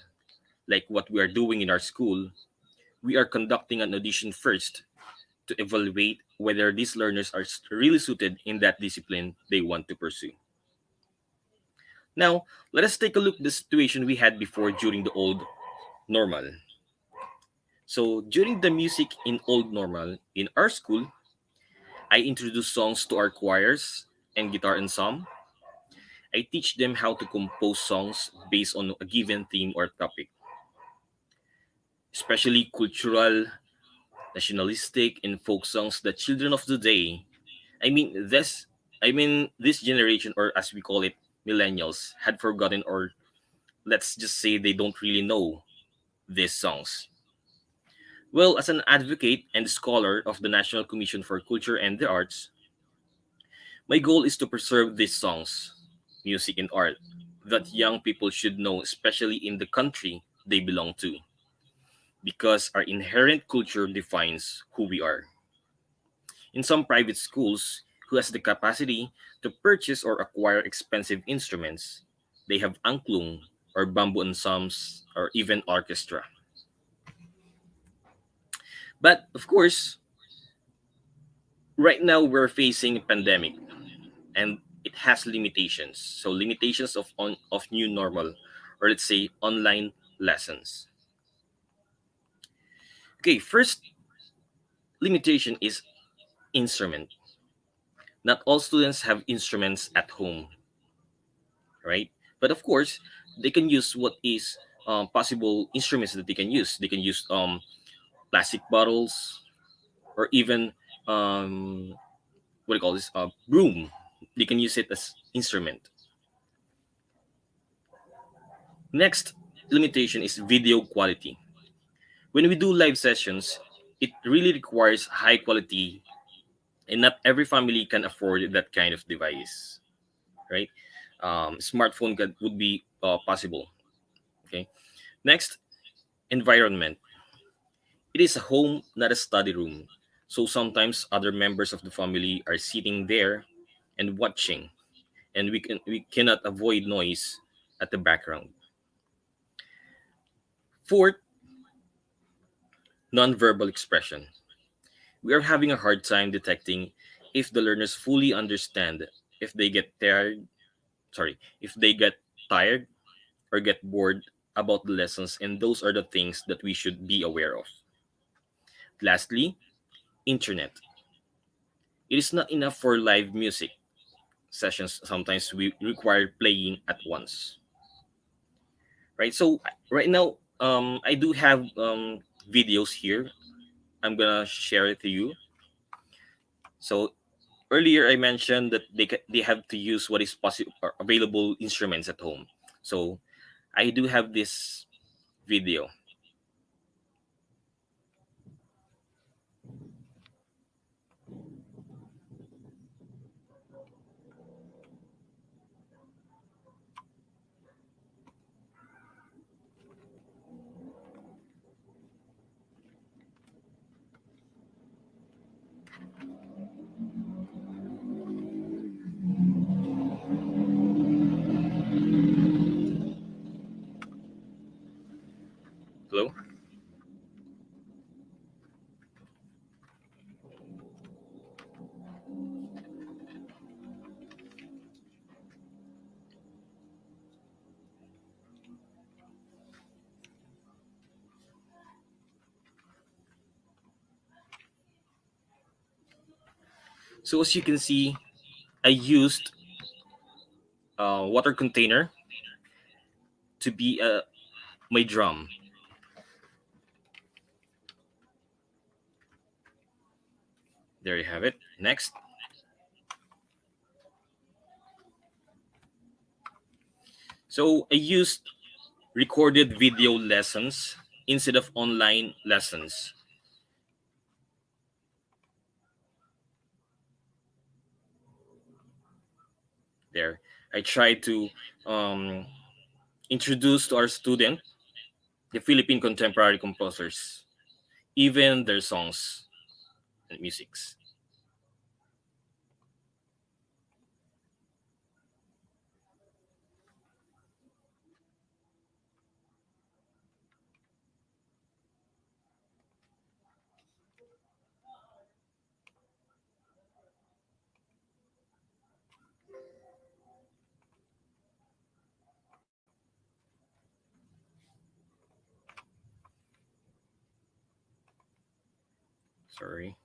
Like what we are doing in our school, we are conducting an audition first to evaluate whether these learners are really suited in that discipline they want to pursue. Now, let us take a look at the situation we had before during the old normal. So, during the music in old normal in our school, I introduce songs to our choirs and guitar ensemble. I teach them how to compose songs based on a given theme or topic, especially cultural, nationalistic, and folk songs that children of the day, I mean this this generation, or as we call it, millennials, had forgotten, or let's just say they don't really know these songs. Well, as an advocate and scholar of the National Commission for Culture and the Arts, my goal is to preserve these songs, music, and art that young people should know, especially in the country they belong to, because our inherent culture defines who we are. In some private schools, who has the capacity to purchase or acquire expensive instruments, they have angklung or bamboo ensembles or even orchestra. But of course, right now we're facing a pandemic and it has limitations. So limitations of new normal, or let's say online lessons. Okay, first limitation is instrument. Not all students have instruments at home, right? But of course, they can use what is possible instruments that they can use. They can use plastic bottles or even what do you call this? Broom. They can use it as instrument. Next limitation is video quality. When we do live sessions, it really requires high quality, and not every family can afford that kind of device, right? Smartphone would be possible. Okay. Next, environment. It is a home, not a study room. So sometimes other members of the family are sitting there and watching, and we cannot avoid noise at the background. Fourth, nonverbal expression. We are having a hard time detecting if the learners fully understand, if they get if they get tired or get bored about the lessons, and those are the things that we should be aware of. Lastly, internet. It is not enough for live music sessions. Sometimes we require playing at once, right? So right now, I do have videos here. I'm gonna share it to you. So earlier I mentioned that they have to use what is possible or available instruments at home. So I do have this video. Hello. So as you can see, I used a water container to be my drum. There you have it. Next. So I used recorded video lessons instead of online lessons. There, I tried to um, introduce to our student the Philippine contemporary composers, even their songs and musics. Sorry.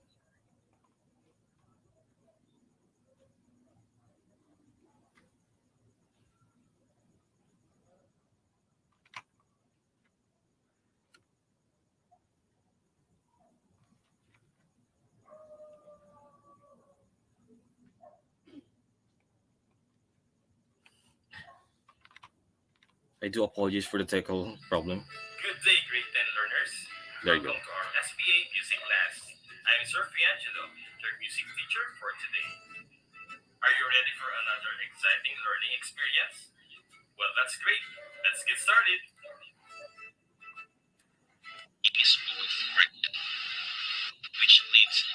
I do apologize for the technical problem. Good day, grade 10 learners. There you go. Welcome to our SPA music class. I'm Sir Fiangelo, your music teacher for today. Are you ready for another exciting learning experience? Well, that's great. Let's get started. Is which leads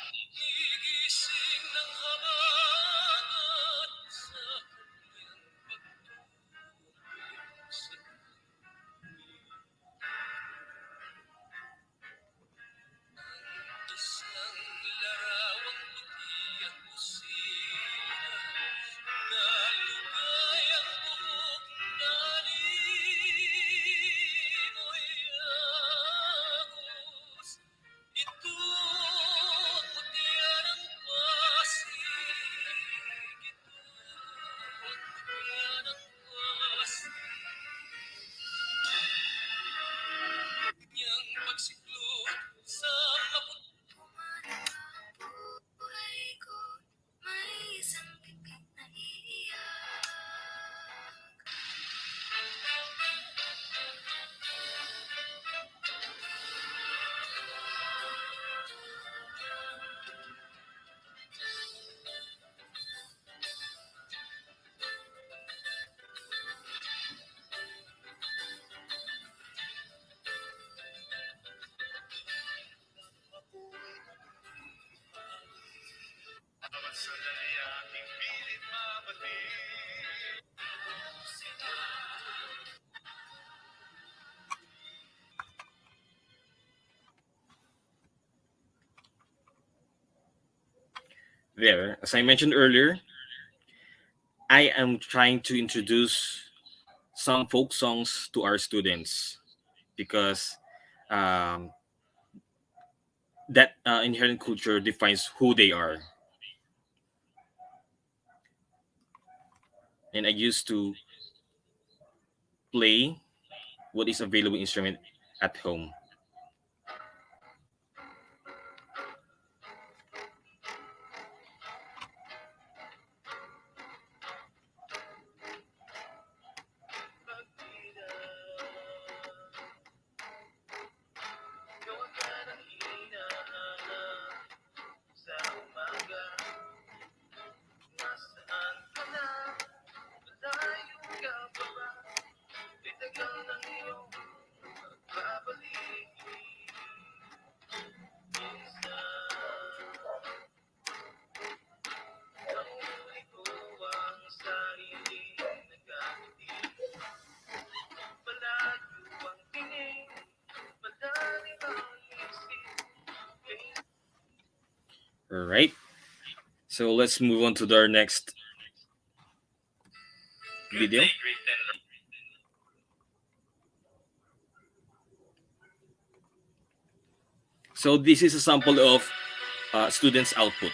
there? As I mentioned earlier, I am trying to introduce some folk songs to our students because um, that inherent culture defines who they are. And I used to play what is available instrument at home. All right. So let's move on to our next video. So this is a sample of students' output.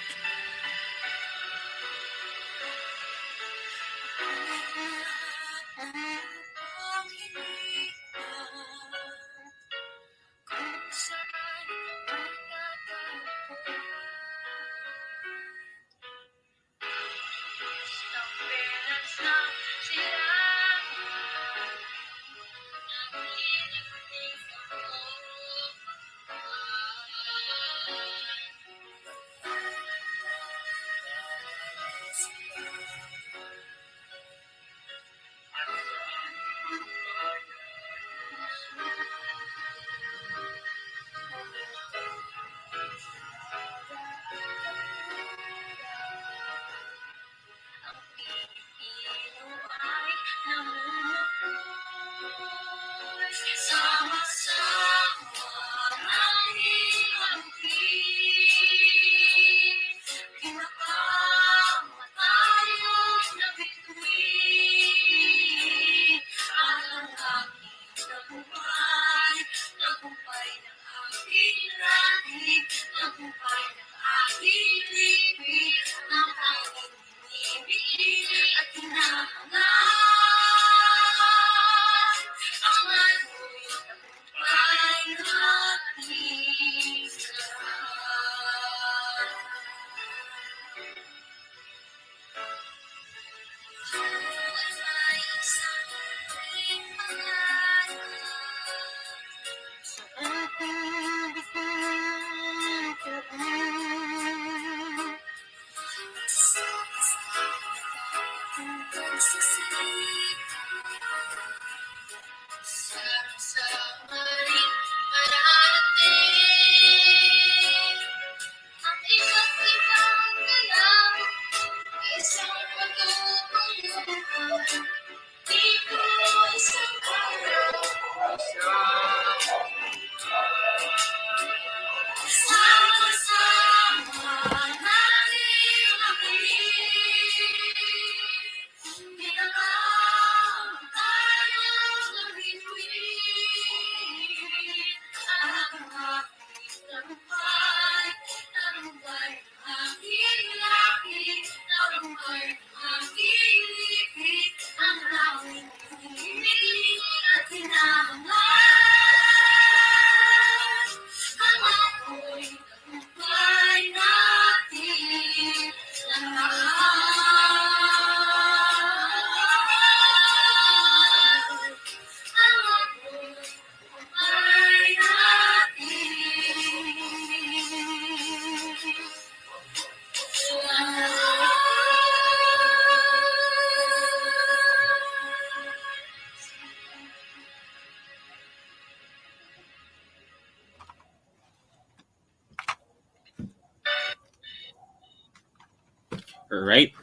All right.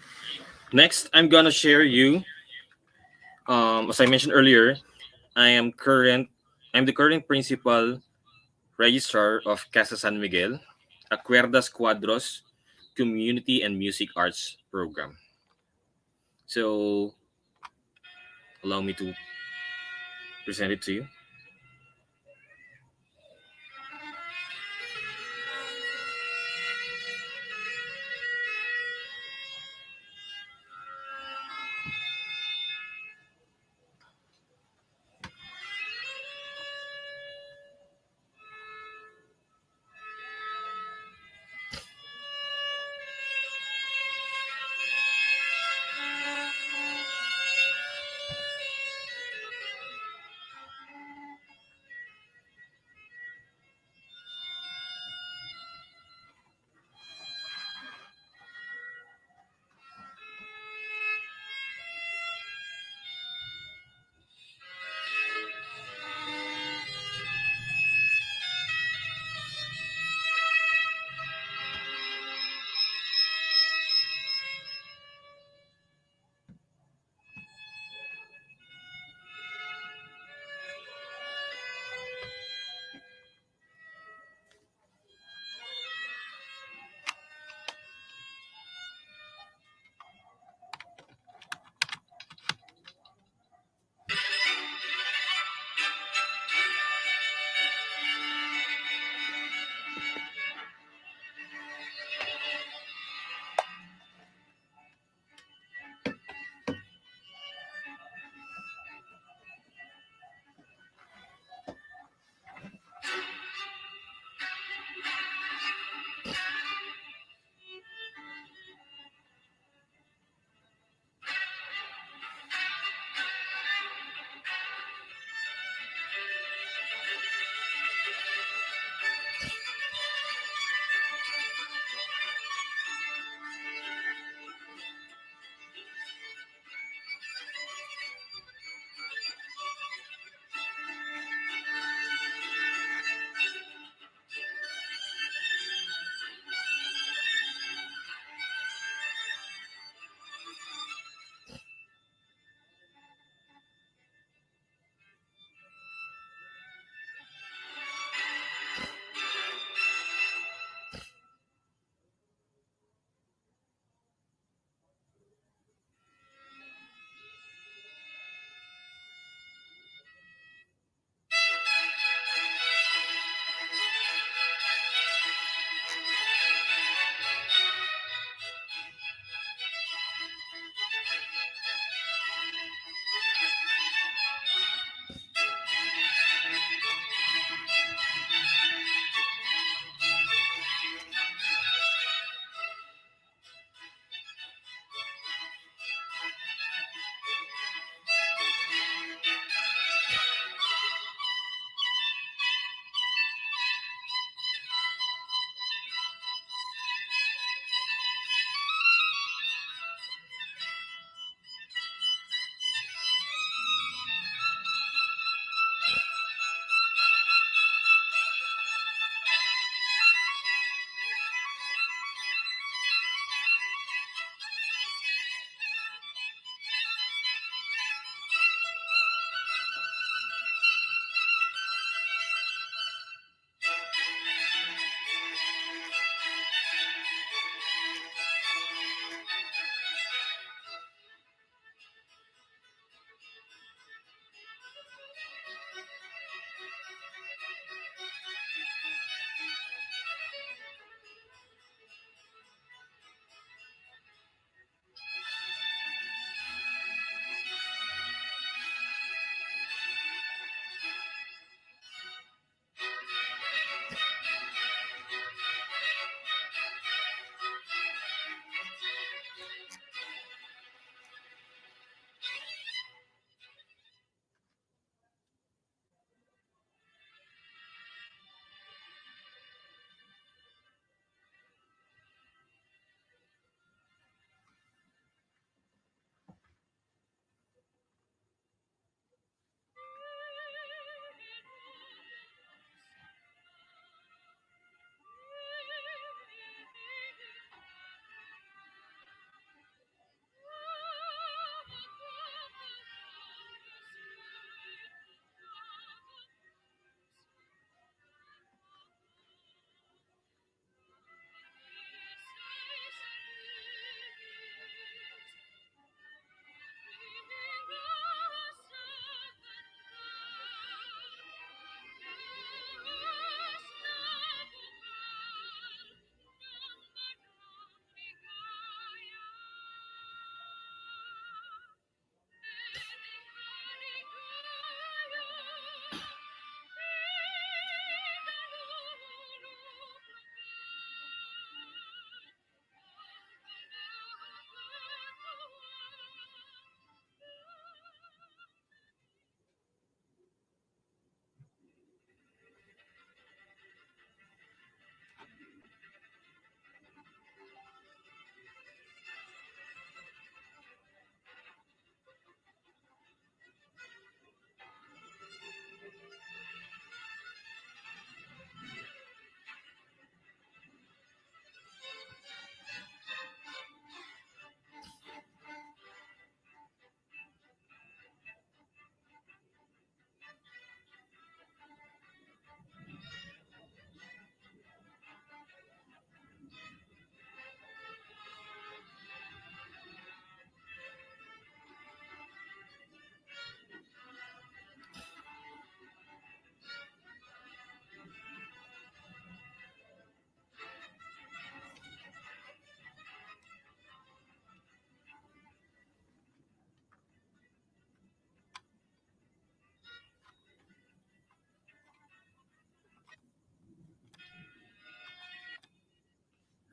Next, I'm gonna share you. As I mentioned earlier, I'm the current principal registrar of Casa San Miguel, a Cuerdas Cuadros Community and Music Arts program. So, allow me to present it to you.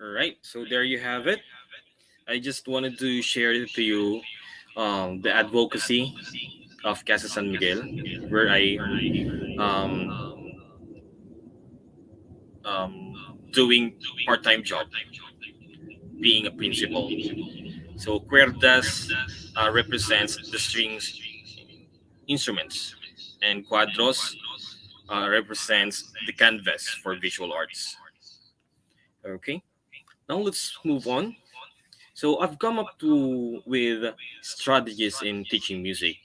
All right, so there you have it. I just wanted to share it to you the advocacy of Casa San Miguel, where I um, doing part-time job being a principal. So cuerdas represents the strings instruments, and cuadros represents the canvas for visual arts. Okay, now let's move on. So I've come up to with strategies in teaching music.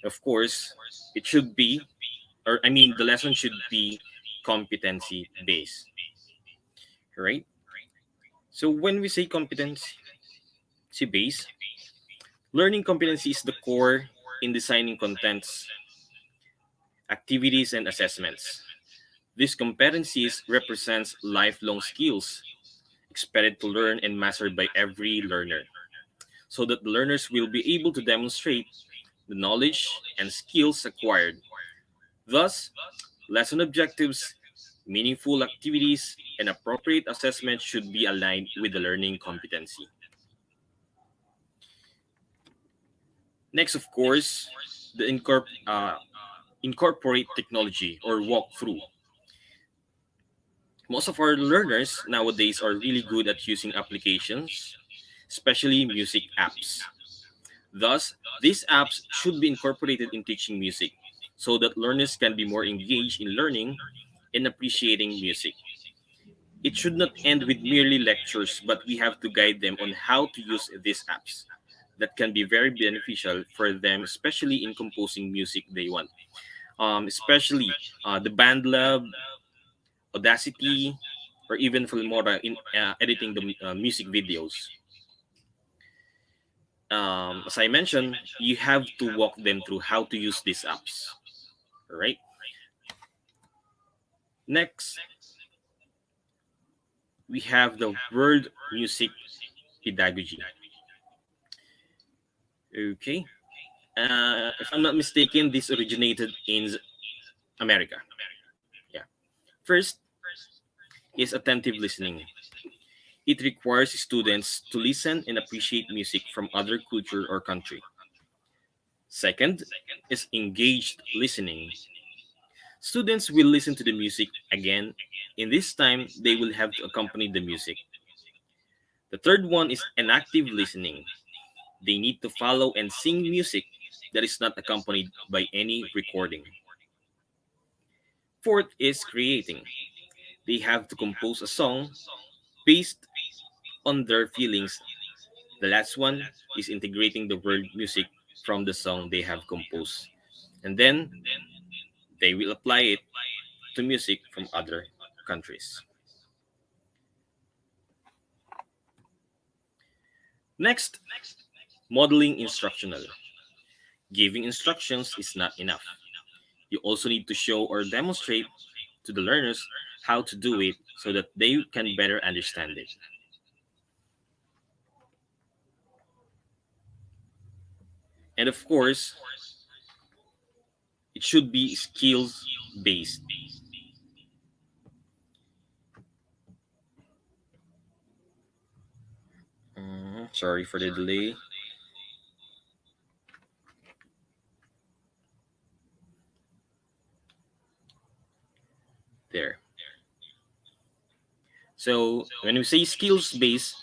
Of course, it should be, or I mean, the lesson should be competency based, right? So when we say competency based, learning competency is the core in designing contents, activities, and assessments. These competencies represents lifelong skills expected to learn and mastered by every learner, so that the learners will be able to demonstrate the knowledge and skills acquired. Thus, lesson objectives, meaningful activities, and appropriate assessment should be aligned with the learning competency. Next, of course, the incorporate technology or walkthrough. Most of our learners nowadays are really good at using applications, especially music apps. Thus, these apps should be incorporated in teaching music so that learners can be more engaged in learning and appreciating music. It should not end with merely lectures, but we have to guide them on how to use these apps that can be very beneficial for them, especially in composing music they want. Especially the BandLab, Audacity, or even Filmora in editing the music videos. As I mentioned, you have to walk them through how to use these apps. All right. Next, we have the world music pedagogy. Okay. If I'm not mistaken, this originated in America. Yeah. First is attentive listening. It requires students to listen and appreciate music from other culture or country. Second is engaged listening. Students will listen to the music again. In this time, they will have to accompany the music. The third one is an active listening. They need to follow and sing music that is not accompanied by any recording. Fourth is creating. They have to compose a song based on their feelings. The last one is integrating the word music from the song they have composed. And then they will apply it to music from other countries. Next, modeling instructional. Giving instructions is not enough. You also need to show or demonstrate to the learners how to do it so that they can better understand it. And of course, it should be skills based. Sorry for the delay. There. So when we say skills based,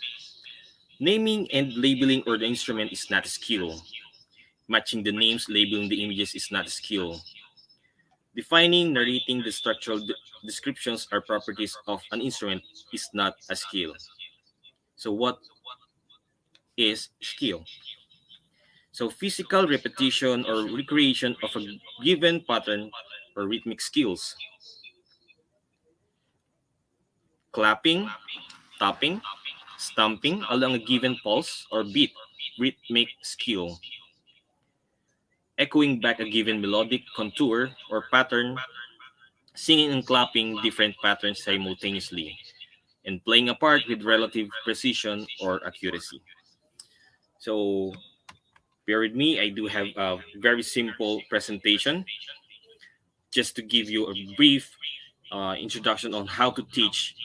naming and labeling or the instrument is not a skill. Matching the names, labeling the images is not a skill. Defining, narrating the structural descriptions or properties of an instrument is not a skill. So what is skill? So physical repetition or recreation of a given pattern or rhythmic skills. Clapping, tapping, stamping along a given pulse or beat, rhythmic skill. Echoing back a given melodic contour or pattern, singing and clapping different patterns simultaneously, and playing a part with relative precision or accuracy. So, bear with me, I do have a very simple presentation just to give you a brief introduction on how to teach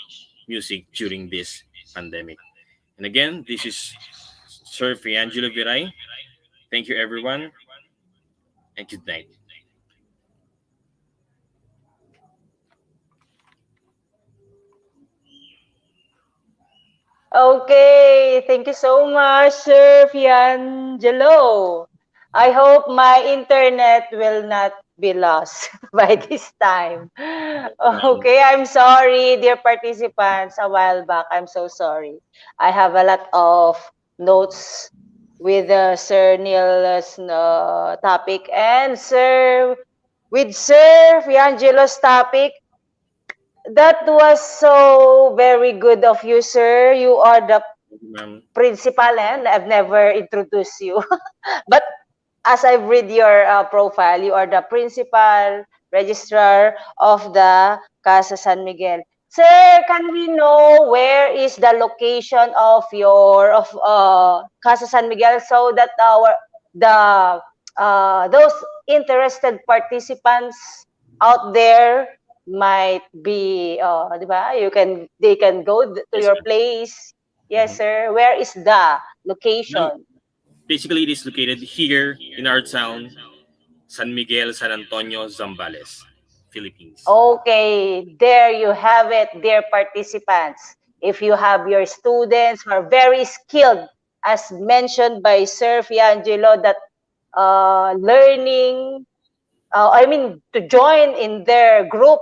music during this pandemic. And again, this is Sir Fiangelo Viray. Thank you, everyone, and good night. Okay, thank you so much, Sir Fiangelo. I hope my internet will not be lost by this time. Okay, I'm sorry, dear participants. A while back, I'm so sorry. I have a lot of notes with Sir Neil's topic and with Sir Fiangelo's topic. That was so very good of you, sir. You are the Thank you, ma'am. principal, and I've never introduced you. But as I've read your profile, you are the principal registrar of the Casa San Miguel. Sir, can we know where is the location of your Casa San Miguel so that the those interested participants out there might be di ba? They can go to Yes, your ma'am. place. Yes, Mhm. sir. Where is the Well, location? basically, it is located here in our town, San Miguel, San Antonio, Zambales, Philippines. Okay, there you have it, dear participants. If you have your students who are very skilled, as mentioned by Sir Fiangelo, that learning, to join in their group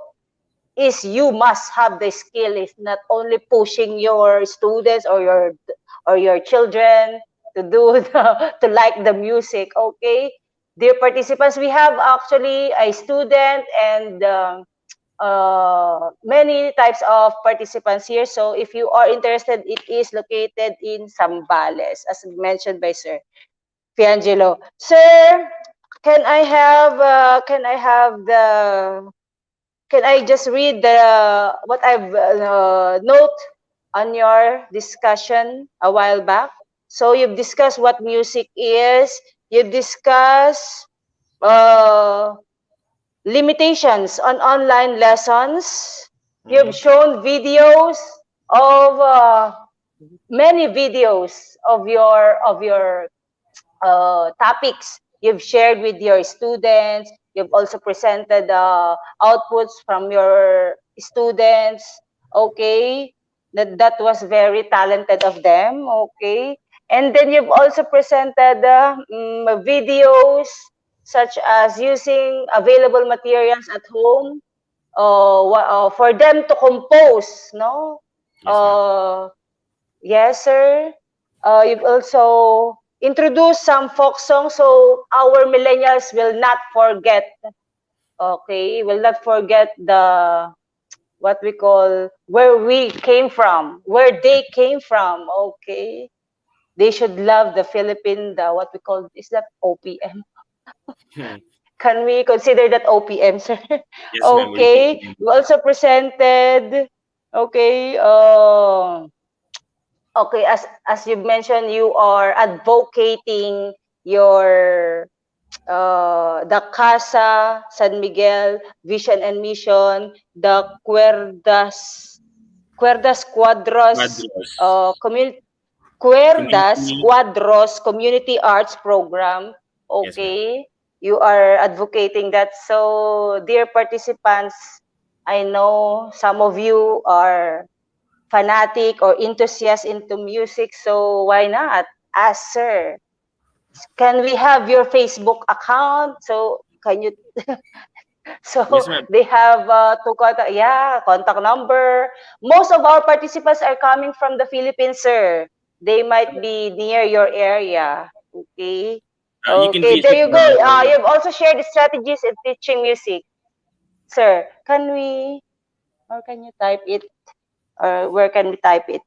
is you must have the skill. Is not only pushing your students or your children to do to like the music. Okay, dear participants, we have actually a student and many types of participants here. So if you are interested, it is located in Zambales, as mentioned by Sir Fiangelo. Sir, can I have the can I just read the what I've note on your discussion a while back? So you've discussed what music is. You've discussed uh, limitations on online lessons. You've Mhm. shown videos of many videos of your topics you've shared with your students. You've also presented outputs from your students. Okay, that was very talented of them. Okay, and then you've also presented videos such as using available materials at home for them to compose. No, Yes, ma'am. uh, yes, sir. You've also introduced some folk songs so our millennials will not forget. Okay, will not forget the what we call where we came from, where they came from. Okay, they should love the Philippine. The what we call is that OPM. Hmm. Can we consider that OPM, sir? Yes, ma'am. We Okay, we also presented. Okay, okay, as you mentioned, you are advocating your the Casa San Miguel Vision and Mission, the Cuerdas Cuadros Madros community Cuerdas community. Cuadros Community Arts Program. Yes, ma'am. Okay, you are advocating that. So, dear participants, I know some of you are fanatic or enthusiast into music, so why not? Ask sir, can we have your Facebook account? So can you? Yes, So ma'am. they have to contact, yeah, contact number. Most of our participants are coming from the Philippines, sir. They might be near your area. Okay. You can Okay, there visit you go. our. You've also shared the strategies in teaching music, sir. Can we, or can you type it? Or where can we type it?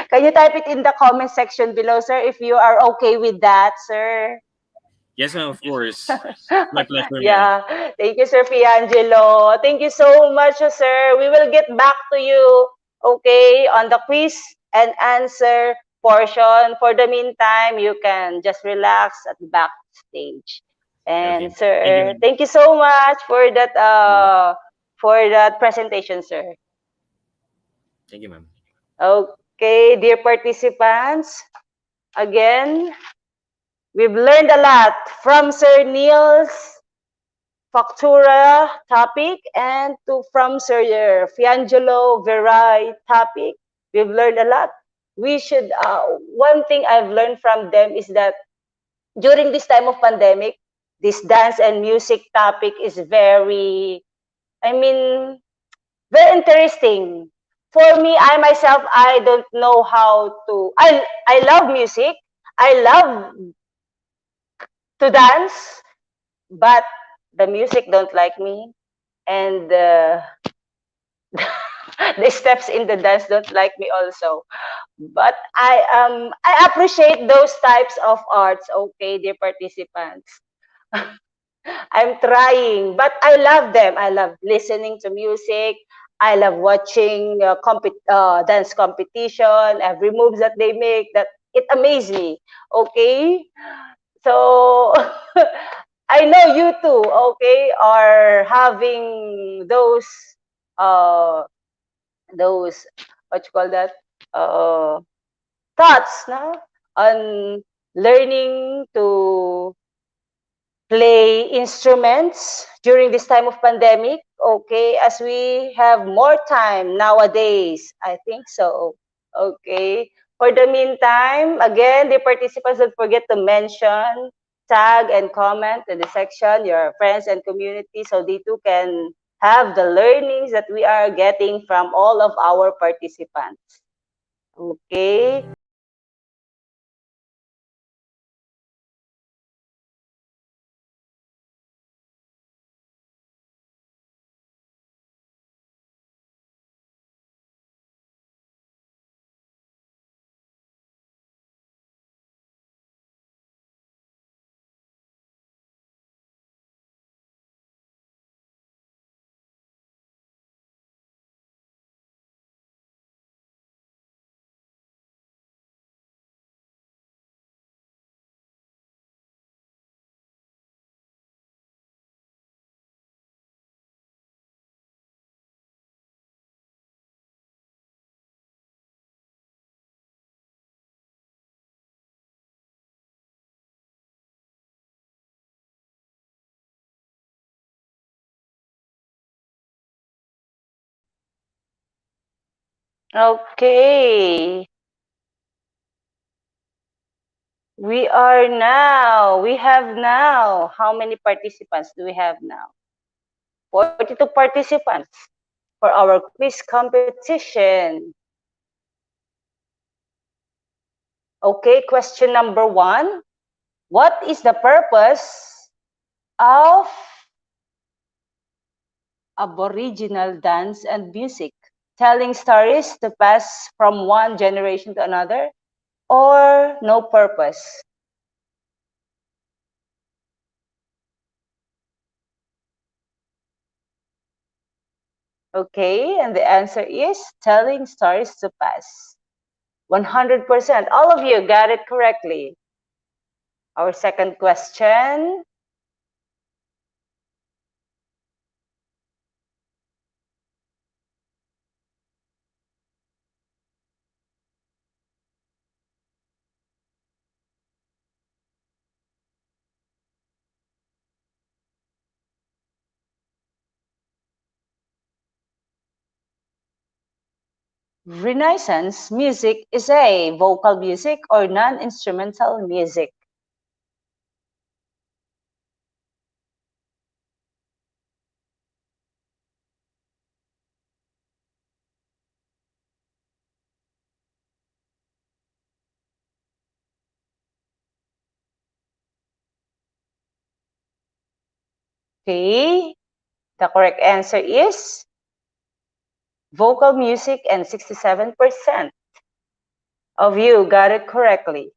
Can you type it in the comment section below, sir, if you are okay with that, sir? Yes, ma'am. Of course. My pleasure, ma'am. Yeah. Thank you, Sir Fiangelo. Thank you so much, sir. We will get back to you, okay, on the quiz and answer portion. For the meantime, you can just relax at the backstage. And Okay. Thank you, sir, ma'am. thank you so much for that presentation, sir. Thank you, ma'am. Okay. Okay, dear participants, again, we've learned a lot from Sir Neil's Factura topic and from Sir Fiangelo Verai topic. We've learned a lot. We should, one thing I've learned from them is that during this time of pandemic, this dance and music topic is very, I mean, very interesting. For me, I myself, I don't know how to, I love music. I love to dance, but the music don't like me. And the steps in the dance don't like me also. But I appreciate those types of arts, okay, dear participants. I'm trying, but I love them. I love listening to music. I love watching dance competition, every moves that they make. That it amazes me. Okay, so I know you too. Okay, are having uh those what you call that thoughts, no, on learning to play instruments during this time of pandemic. Okay, as we have more time nowadays, I think so. Okay, for the meantime, again, the participants, don't forget to mention, tag and comment in the section your friends and community, so they too can have the learnings that we are getting from all of our participants. Okay. Okay. We have now, how many participants do we have now? 42 participants for our quiz competition. Okay, question number 1. What is the purpose of Aboriginal dance and music? Telling stories to pass from one generation to another, or no purpose? Okay, and the answer is telling stories to pass. 100%. All of you got it correctly. Our second question. Renaissance music is a vocal music or non-instrumental music? Okay, the correct answer is vocal music, and 67% of you got it correctly.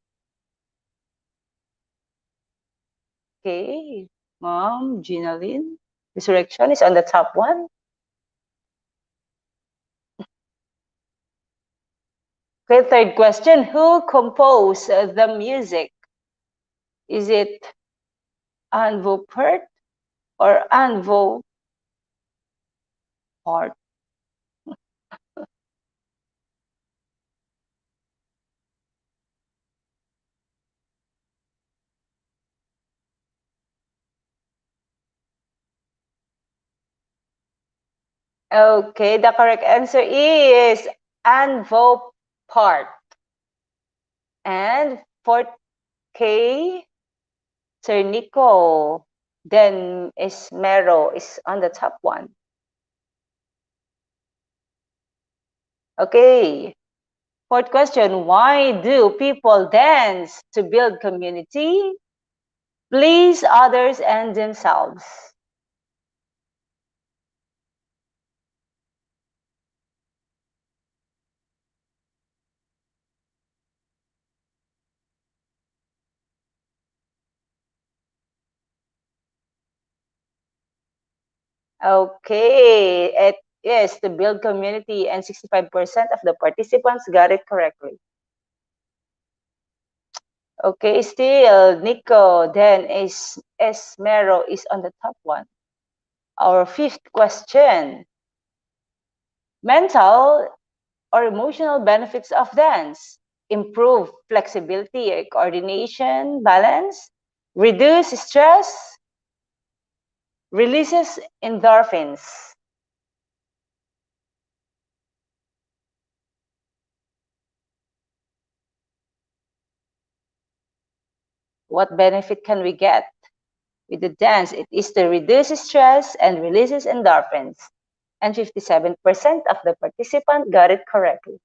Okay, Mom, Gina Lynn, Resurrection is on the top one. Okay, third question. Who composed the music? Is it Anvo Pert or Anvo Hart? Okay, the correct answer is Anvo part. And fourth K, Sir Nico. Then Esmero is on the top one. Okay. Fourth question, why do people dance? To build community, please others and themselves. Okay, it is to build community, and 65% of the participants got it correctly. Okay, still Nico, then is Esmero is on the top one. Our fifth question. Mental or emotional benefits of dance. Improve flexibility, coordination, balance, reduce stress, releases endorphins. What benefit can we get with the dance? It is to reduce stress and releases endorphins. And 57% of the participants got it correctly.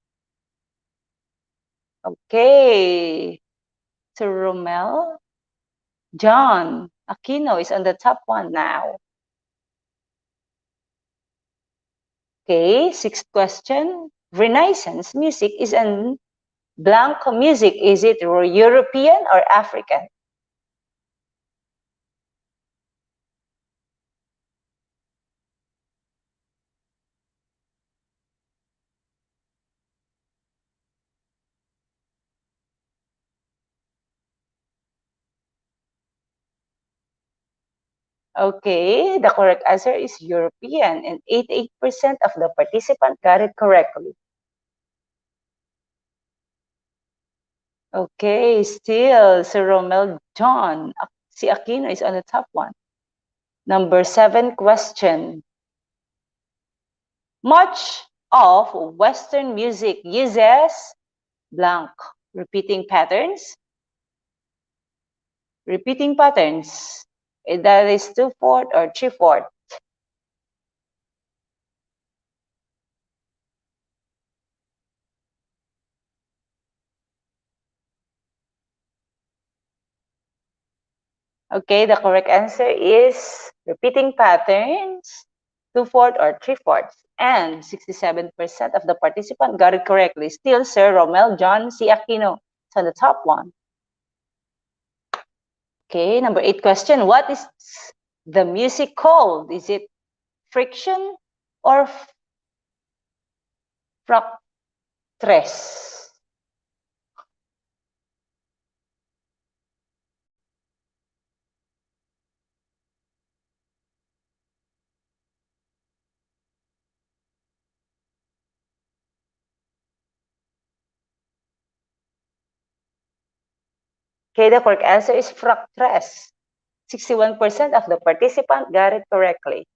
Okay. So Romel, John Aquino is on the top one now. Okay, sixth question. Renaissance music is an blank music. Is it European or African? Okay, the correct answer is European, and 88% of the participants got it correctly. Okay, still Sir Romel John, si Aquino is on the top one. Number 7 question. Much of Western music uses blank repeating patterns. Repeating patterns. That is 2/4 or 3/4. Okay, the correct answer is repeating patterns, 2/4 or 3/4. And 67% of the participants got it correctly. Still, Sir Romel John C. Aquino is on the top one. Okay, number 8 question. What is the music called? Is it friction or fractres? Okay, the correct answer is fractres. 61% of the participants got it correctly.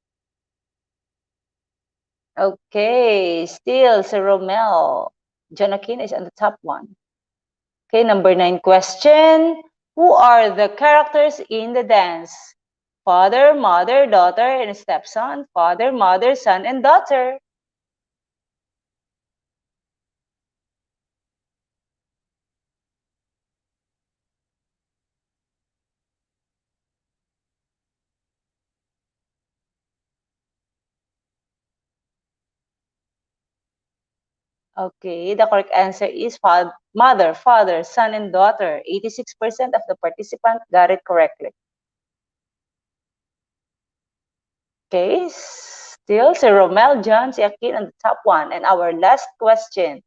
Okay, still Sir Romel. John Aquino is on the top one. Okay, number 9 question. Who are the characters in the dance? Father, mother, daughter, and stepson. Father, mother, son, and daughter. Okay, the correct answer is mother, father, son, and daughter. 86% of the participants got it correctly. Okay, still Sir Romel John Siakin on the top one. And our last question.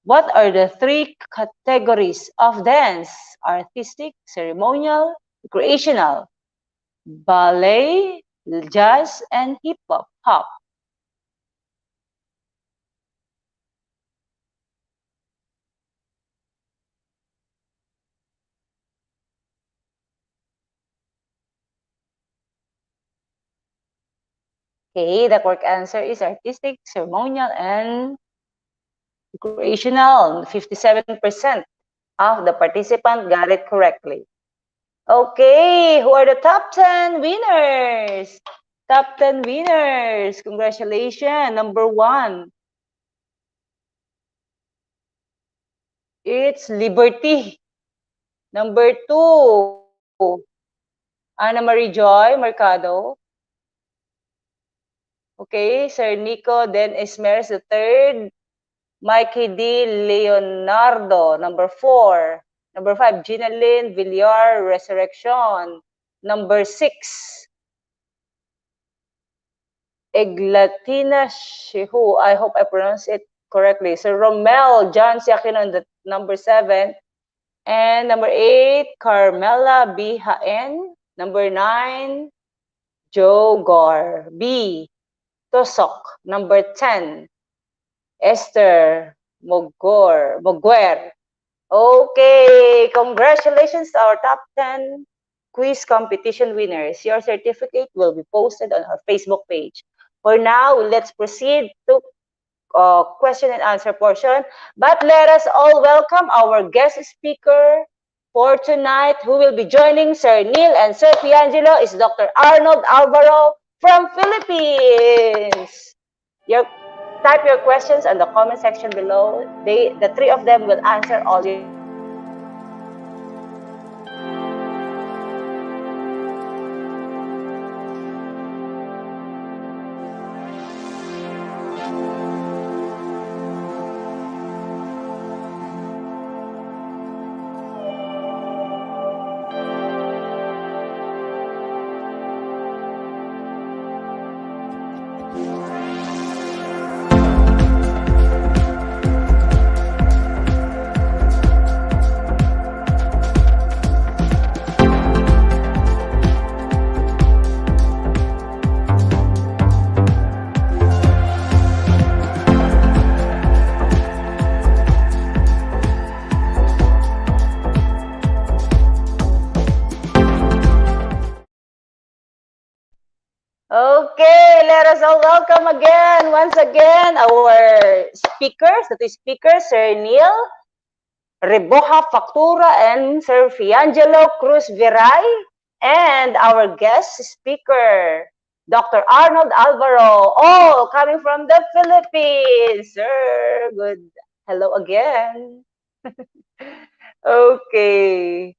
What are the 3 categories of dance? Artistic, ceremonial, recreational, ballet, jazz, and hip hop. Okay, the correct answer is artistic, ceremonial, and recreational. 57% of the participant got it correctly. Okay, who are the top 10 winners? Top 10 winners. Congratulations. Number 1, it's Liberty. Number 2, Ana Marie Joy Mercado. Okay, Sir Nico, then Esmeres the third. Mikey D. Leonardo, number 4. Number 5, Gina Lynn Villar Resurrection. Number 6, Eglatina Shehu. I hope I pronounce it correctly. Sir Romel John Siakinon, the number 7. And number 8, Carmela B. Haen. Number 9, Joe Gore B. Tosok. Number 10, Esther Moguer. Okay, congratulations to our top 10 quiz competition winners. Your certificate will be posted on our Facebook page. For now, let's proceed to question and answer portion. But let us all welcome our guest speaker for tonight, who will be joining Sir Neil and Sir Piangelo, is Dr. Arnold Alvaro from Philippines. Type your questions in the comment section below. The three of them will answer all your Okay, let us all welcome again, once again, our speakers, that is speaker, Sir Neil Reboja Factura and Sir Fiangelo Cruz Viray, and our guest speaker, Dr. Arnold Alvaro, all coming from the Philippines. Sir, good. Hello again. Okay.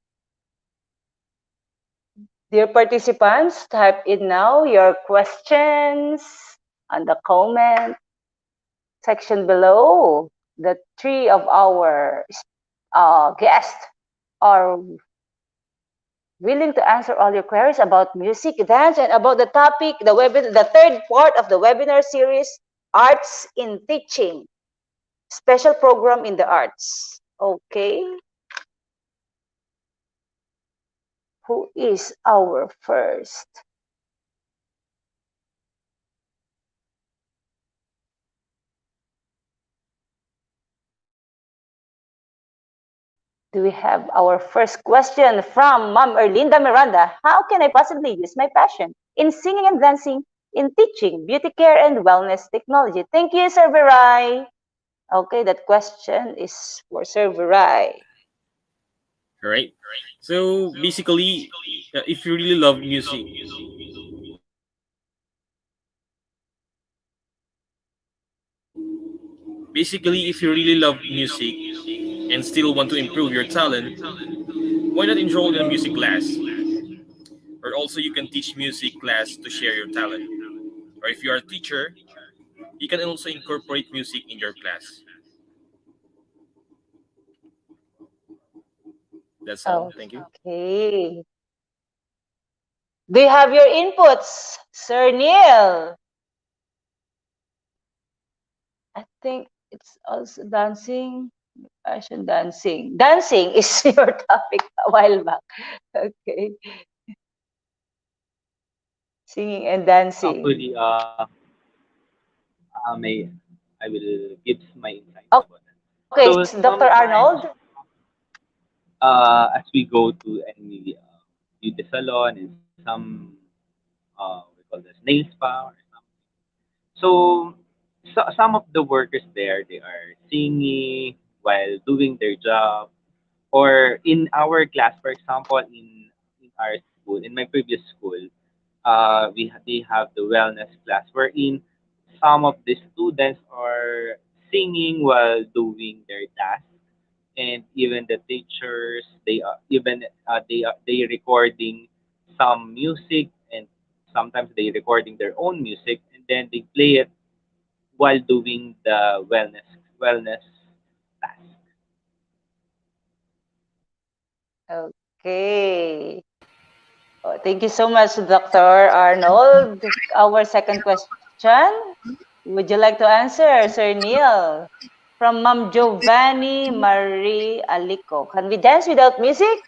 Dear participants, type in now your questions on the comment section below. The three of our guests are willing to answer all your queries about music, dance, and about the topic, the third part of the webinar series, Arts in Teaching, special program in the arts. Okay. Who is our first? Do we have our first question from Ma'am Erlinda Miranda? How can I possibly use my passion in singing and dancing in teaching beauty care and wellness technology? Thank you, Sir Viray. Okay, that question is for Sir Viray. All right. So basically, if you really love music, and still want to improve your talent, why not enroll in a music class? Or also you can teach music class to share your talent. Or if you are a teacher, you can also incorporate music in your class. That's all. Thank you. Okay. Do you have your inputs, Sir Neil? I think it's also dancing. Fashion dancing. Dancing is your topic a while back. Okay. Singing and dancing. Actually, I will give my insights about that. Okay, So Dr. Arnold. sometimes, as we go to any beauty salon and some we call this nail spa or something, So, some of the workers there, they are singing while doing their job. Or in our class, for example, in our school, in my previous school, they have the wellness class wherein some of the students are singing while doing their tasks, and even the teachers, they are even they recording some music, and sometimes they recording their own music, and then they play it while doing the wellness task. Okay. Oh, thank you so much, Dr. Arnold. Our second question. Would you like to answer, Sir Neil? From Ma'am Giovanni Marie Alico. Can we dance without music?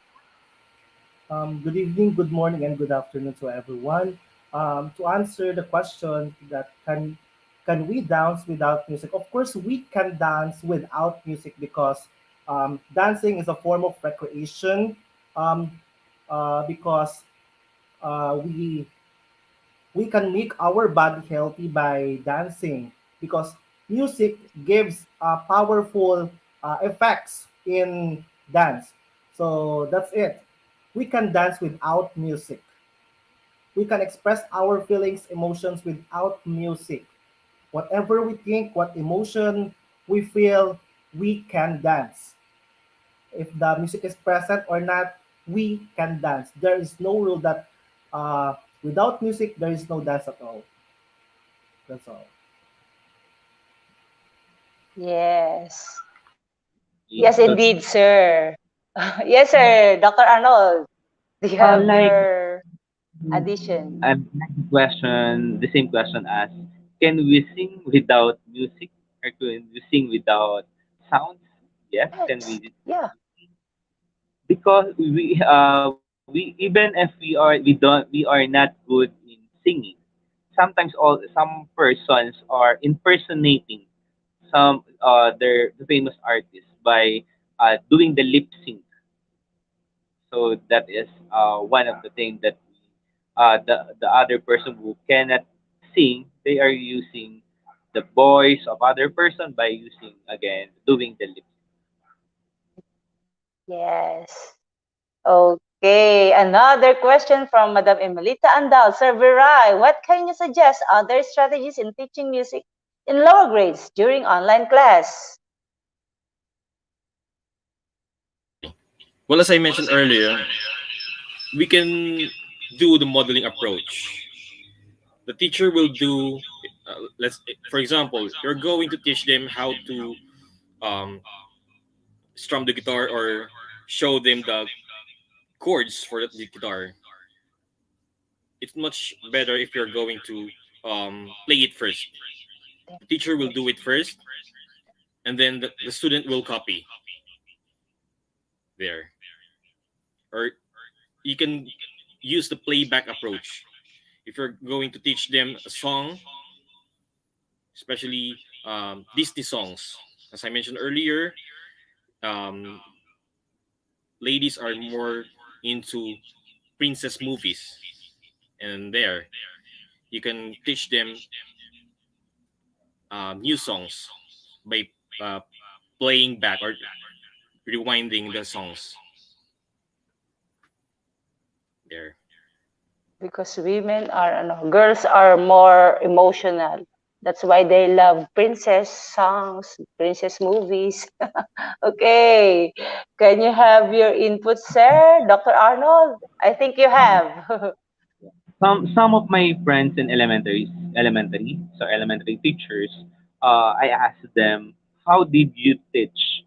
Good evening, good morning, and good afternoon to everyone. To answer the question that can we dance without music? Of course, we can dance without music because dancing is a form of recreation. Um, because we can make our body healthy by dancing because music gives powerful effects in dance. So that's it. We can dance without music. We can express our feelings, emotions without music. Whatever we think, what emotion we feel, we can dance. If the music is present or not, we can dance. There is no rule that without music, there is no dance at all. That's all. Yes. Yeah, Yes, so indeed, sir. Yes, sir. Dr. Arnold, do you have like your addition? next question, the same question as, can we sing without music, or can we sing without sounds? Yes, can Yes. we? Yeah. Because we even if we are not good in singing, sometimes some persons are impersonating some the famous artists by doing the lip sync. So that is one of the things that the other person who cannot sing, they are using the voice of other person by using again doing the lip. Yes. Okay. Another question from Madam Emelita Andal. Sir Virai, what can you suggest other strategies in teaching music in lower grades during online class? Well, as I mentioned earlier, we can do the modeling approach. The teacher will do, for example, you're going to teach them how to um, strum the guitar or show them the chords for the guitar. It's much better if you're going to play it first. The teacher will do it first, and then the student will copy there. Or you can use the playback approach. If you're going to teach them a song, especially Disney songs, as I mentioned earlier, um, ladies are more into princess movies, and there you can teach them new songs by uh, playing back or rewinding the songs there. Because women are, girls are more emotional. That's why they love princess songs, princess movies. Okay. Can you have your input, sir? Dr. Arnold? I think you have. Some of my friends in elementary teachers, I asked them, how did you teach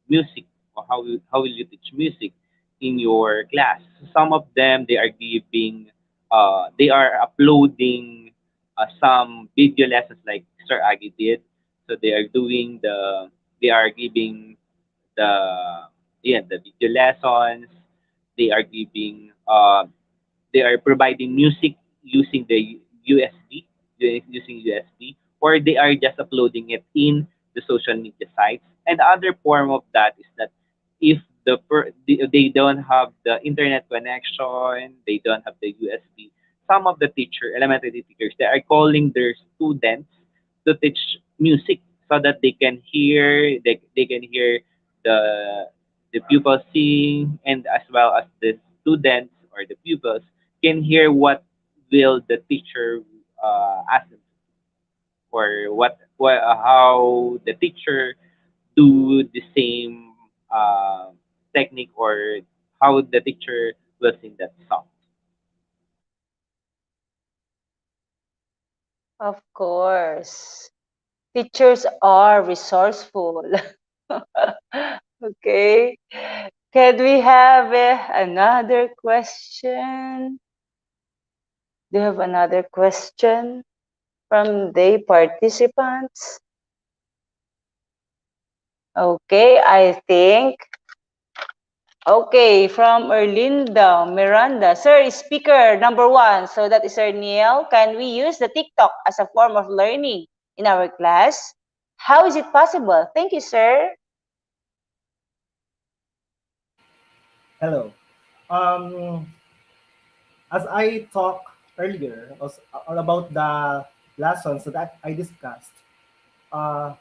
music, or how will you teach music in your class? Some of them, they are uploading some video lessons like Sir Agi did. So they are giving the the video lessons. They are giving they are providing music using the USB, using USB, or they are just uploading it in the social media sites. And the other form of that is that if they don't have the internet connection, they don't have the USB, some of the elementary teachers, they are calling their students to teach music so that they can hear the pupils sing, and as well as the students or the pupils can hear what will the teacher ask them, or how the teacher do the same technique, or how the teacher will sing that song. Of course. Teachers are resourceful. Okay. Can we have another question? Do you have another question from the participants? Okay, I think. Okay, from Erlinda Miranda. Sir, speaker number 1. So that is Sir Neil. Can we use the TikTok as a form of learning in our class? How is it possible? Thank you, sir. Hello. Um, as I talked earlier about the lessons that I discussed, uh,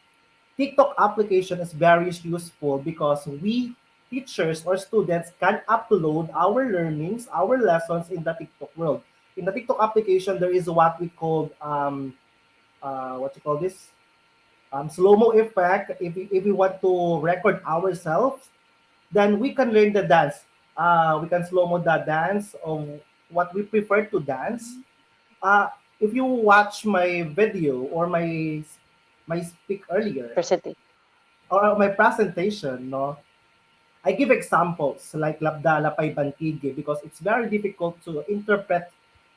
TikTok application is very useful because we teachers or students can upload our learnings, our lessons in the TikTok world. In the TikTok application, there is what we call what you call this slow-mo effect. If we want to record ourselves, then we can learn the dance. We can slow-mo the dance of what we prefer to dance. Uh, if you watch my video or my speak earlier University. or my presentation, no, I give examples like Labda, Lapay, Bantige because it's very difficult to interpret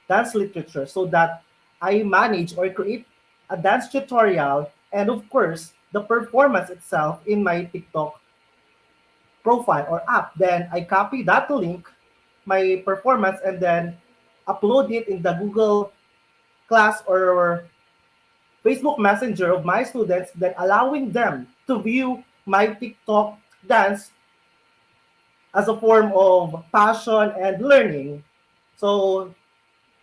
dance literature so that I manage or create a dance tutorial and of course the performance itself in my TikTok profile or app. Then I copy that link, my performance, and then upload it in the Google Class or Facebook Messenger of my students, then allowing them to view my TikTok dance as a form of passion and learning. So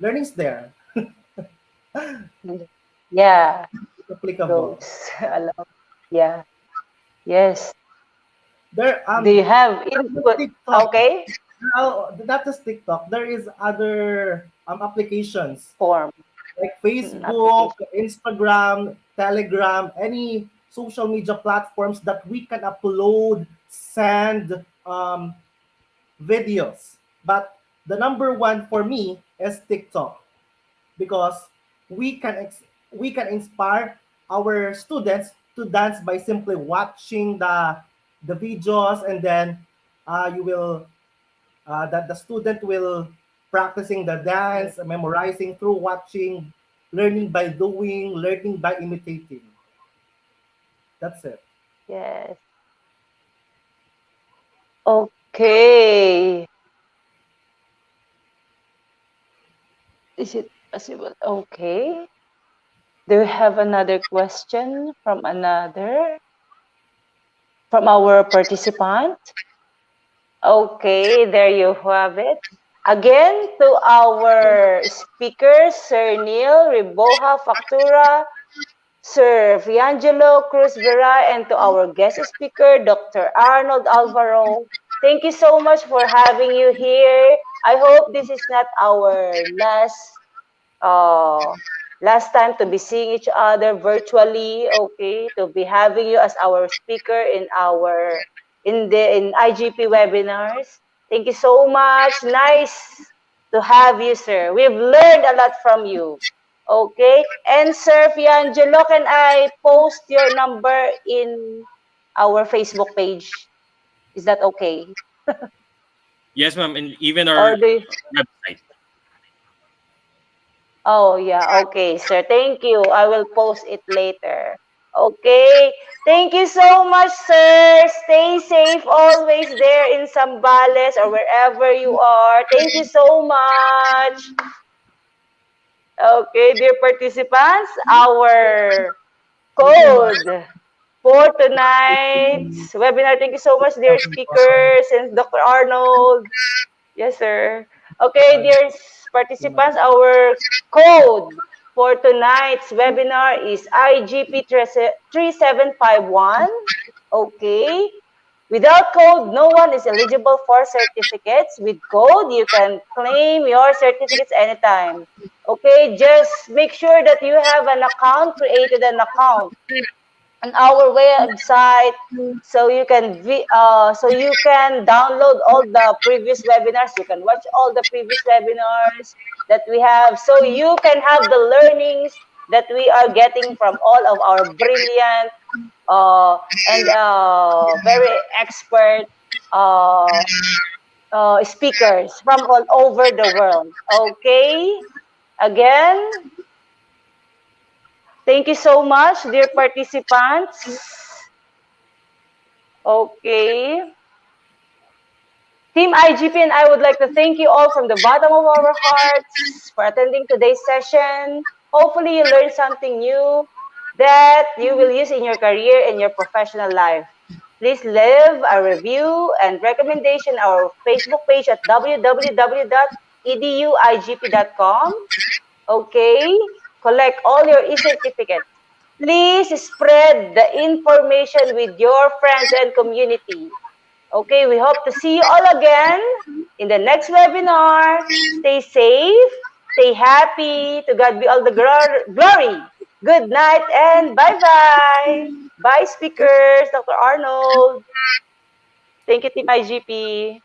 learning's there, Yeah, applicable. goes along. Yeah. Yes. There Do you have not just input? TikTok. Okay. Now, not just TikTok. There is other applications Form like Facebook, application. Instagram, Telegram, any social media platforms that we can upload, send videos. But the number one for me is TikTok because we can inspire our students to dance by simply watching the videos, and then you will that the student will practicing the dance, memorizing through watching, learning by doing, learning by imitating. That's it. Yes. Okay. Is it possible? Okay. Do we have another question from our participant? Okay, there you have it. Again, to our speakers, Sir Neil Riboja Factura, Sir Fiangelo Cruz Vera, and to our guest speaker, Dr. Arnold Alvaro. Thank you so much for having you here. I hope this is not our uh, last time to be seeing each other virtually. Okay, to be having you as our speaker in IGP webinars. Thank you so much. Nice to have you, sir. We've learned a lot from you. Okay. And Sir Fiangelo, can I post your number in our Facebook page? Is that okay? Yes, ma'am, and even Or our do you, website. oh, yeah. Okay, sir. Thank you. I will post it later. Okay. Thank you so much, sir. Stay safe always there in Zambales or wherever you are. Thank you so much. Okay, dear participants, our Thank you, ma'am. code for tonight's webinar. Thank you so much, dear speakers and Dr. Arnold. Yes, sir. Okay, dear participants, our code for tonight's webinar is IGP3751. Okay. Without code, no one is eligible for certificates. With code, you can claim your certificates anytime. Okay, just make sure that you have an account, created an account on our website, so you can download all the previous webinars. You can watch all the previous webinars that we have, so you can have the learnings that we are getting from all of our brilliant and very expert speakers from all over the world. Okay, again, thank you so much, dear participants. Okay. Team IGP and I would like to thank you all from the bottom of our hearts for attending today's session. Hopefully you learned something new that you will use in your career and your professional life. Please leave a review and recommendation on our Facebook page at www.eduigp.com. Okay, collect all your e-certificates. Please spread the information with your friends and community. Okay, we hope to see you all again in the next webinar. Stay safe, stay happy. To God be all the glory. Good night and bye-bye. Bye, speakers, Dr. Arnold. Thank you, Team IGP.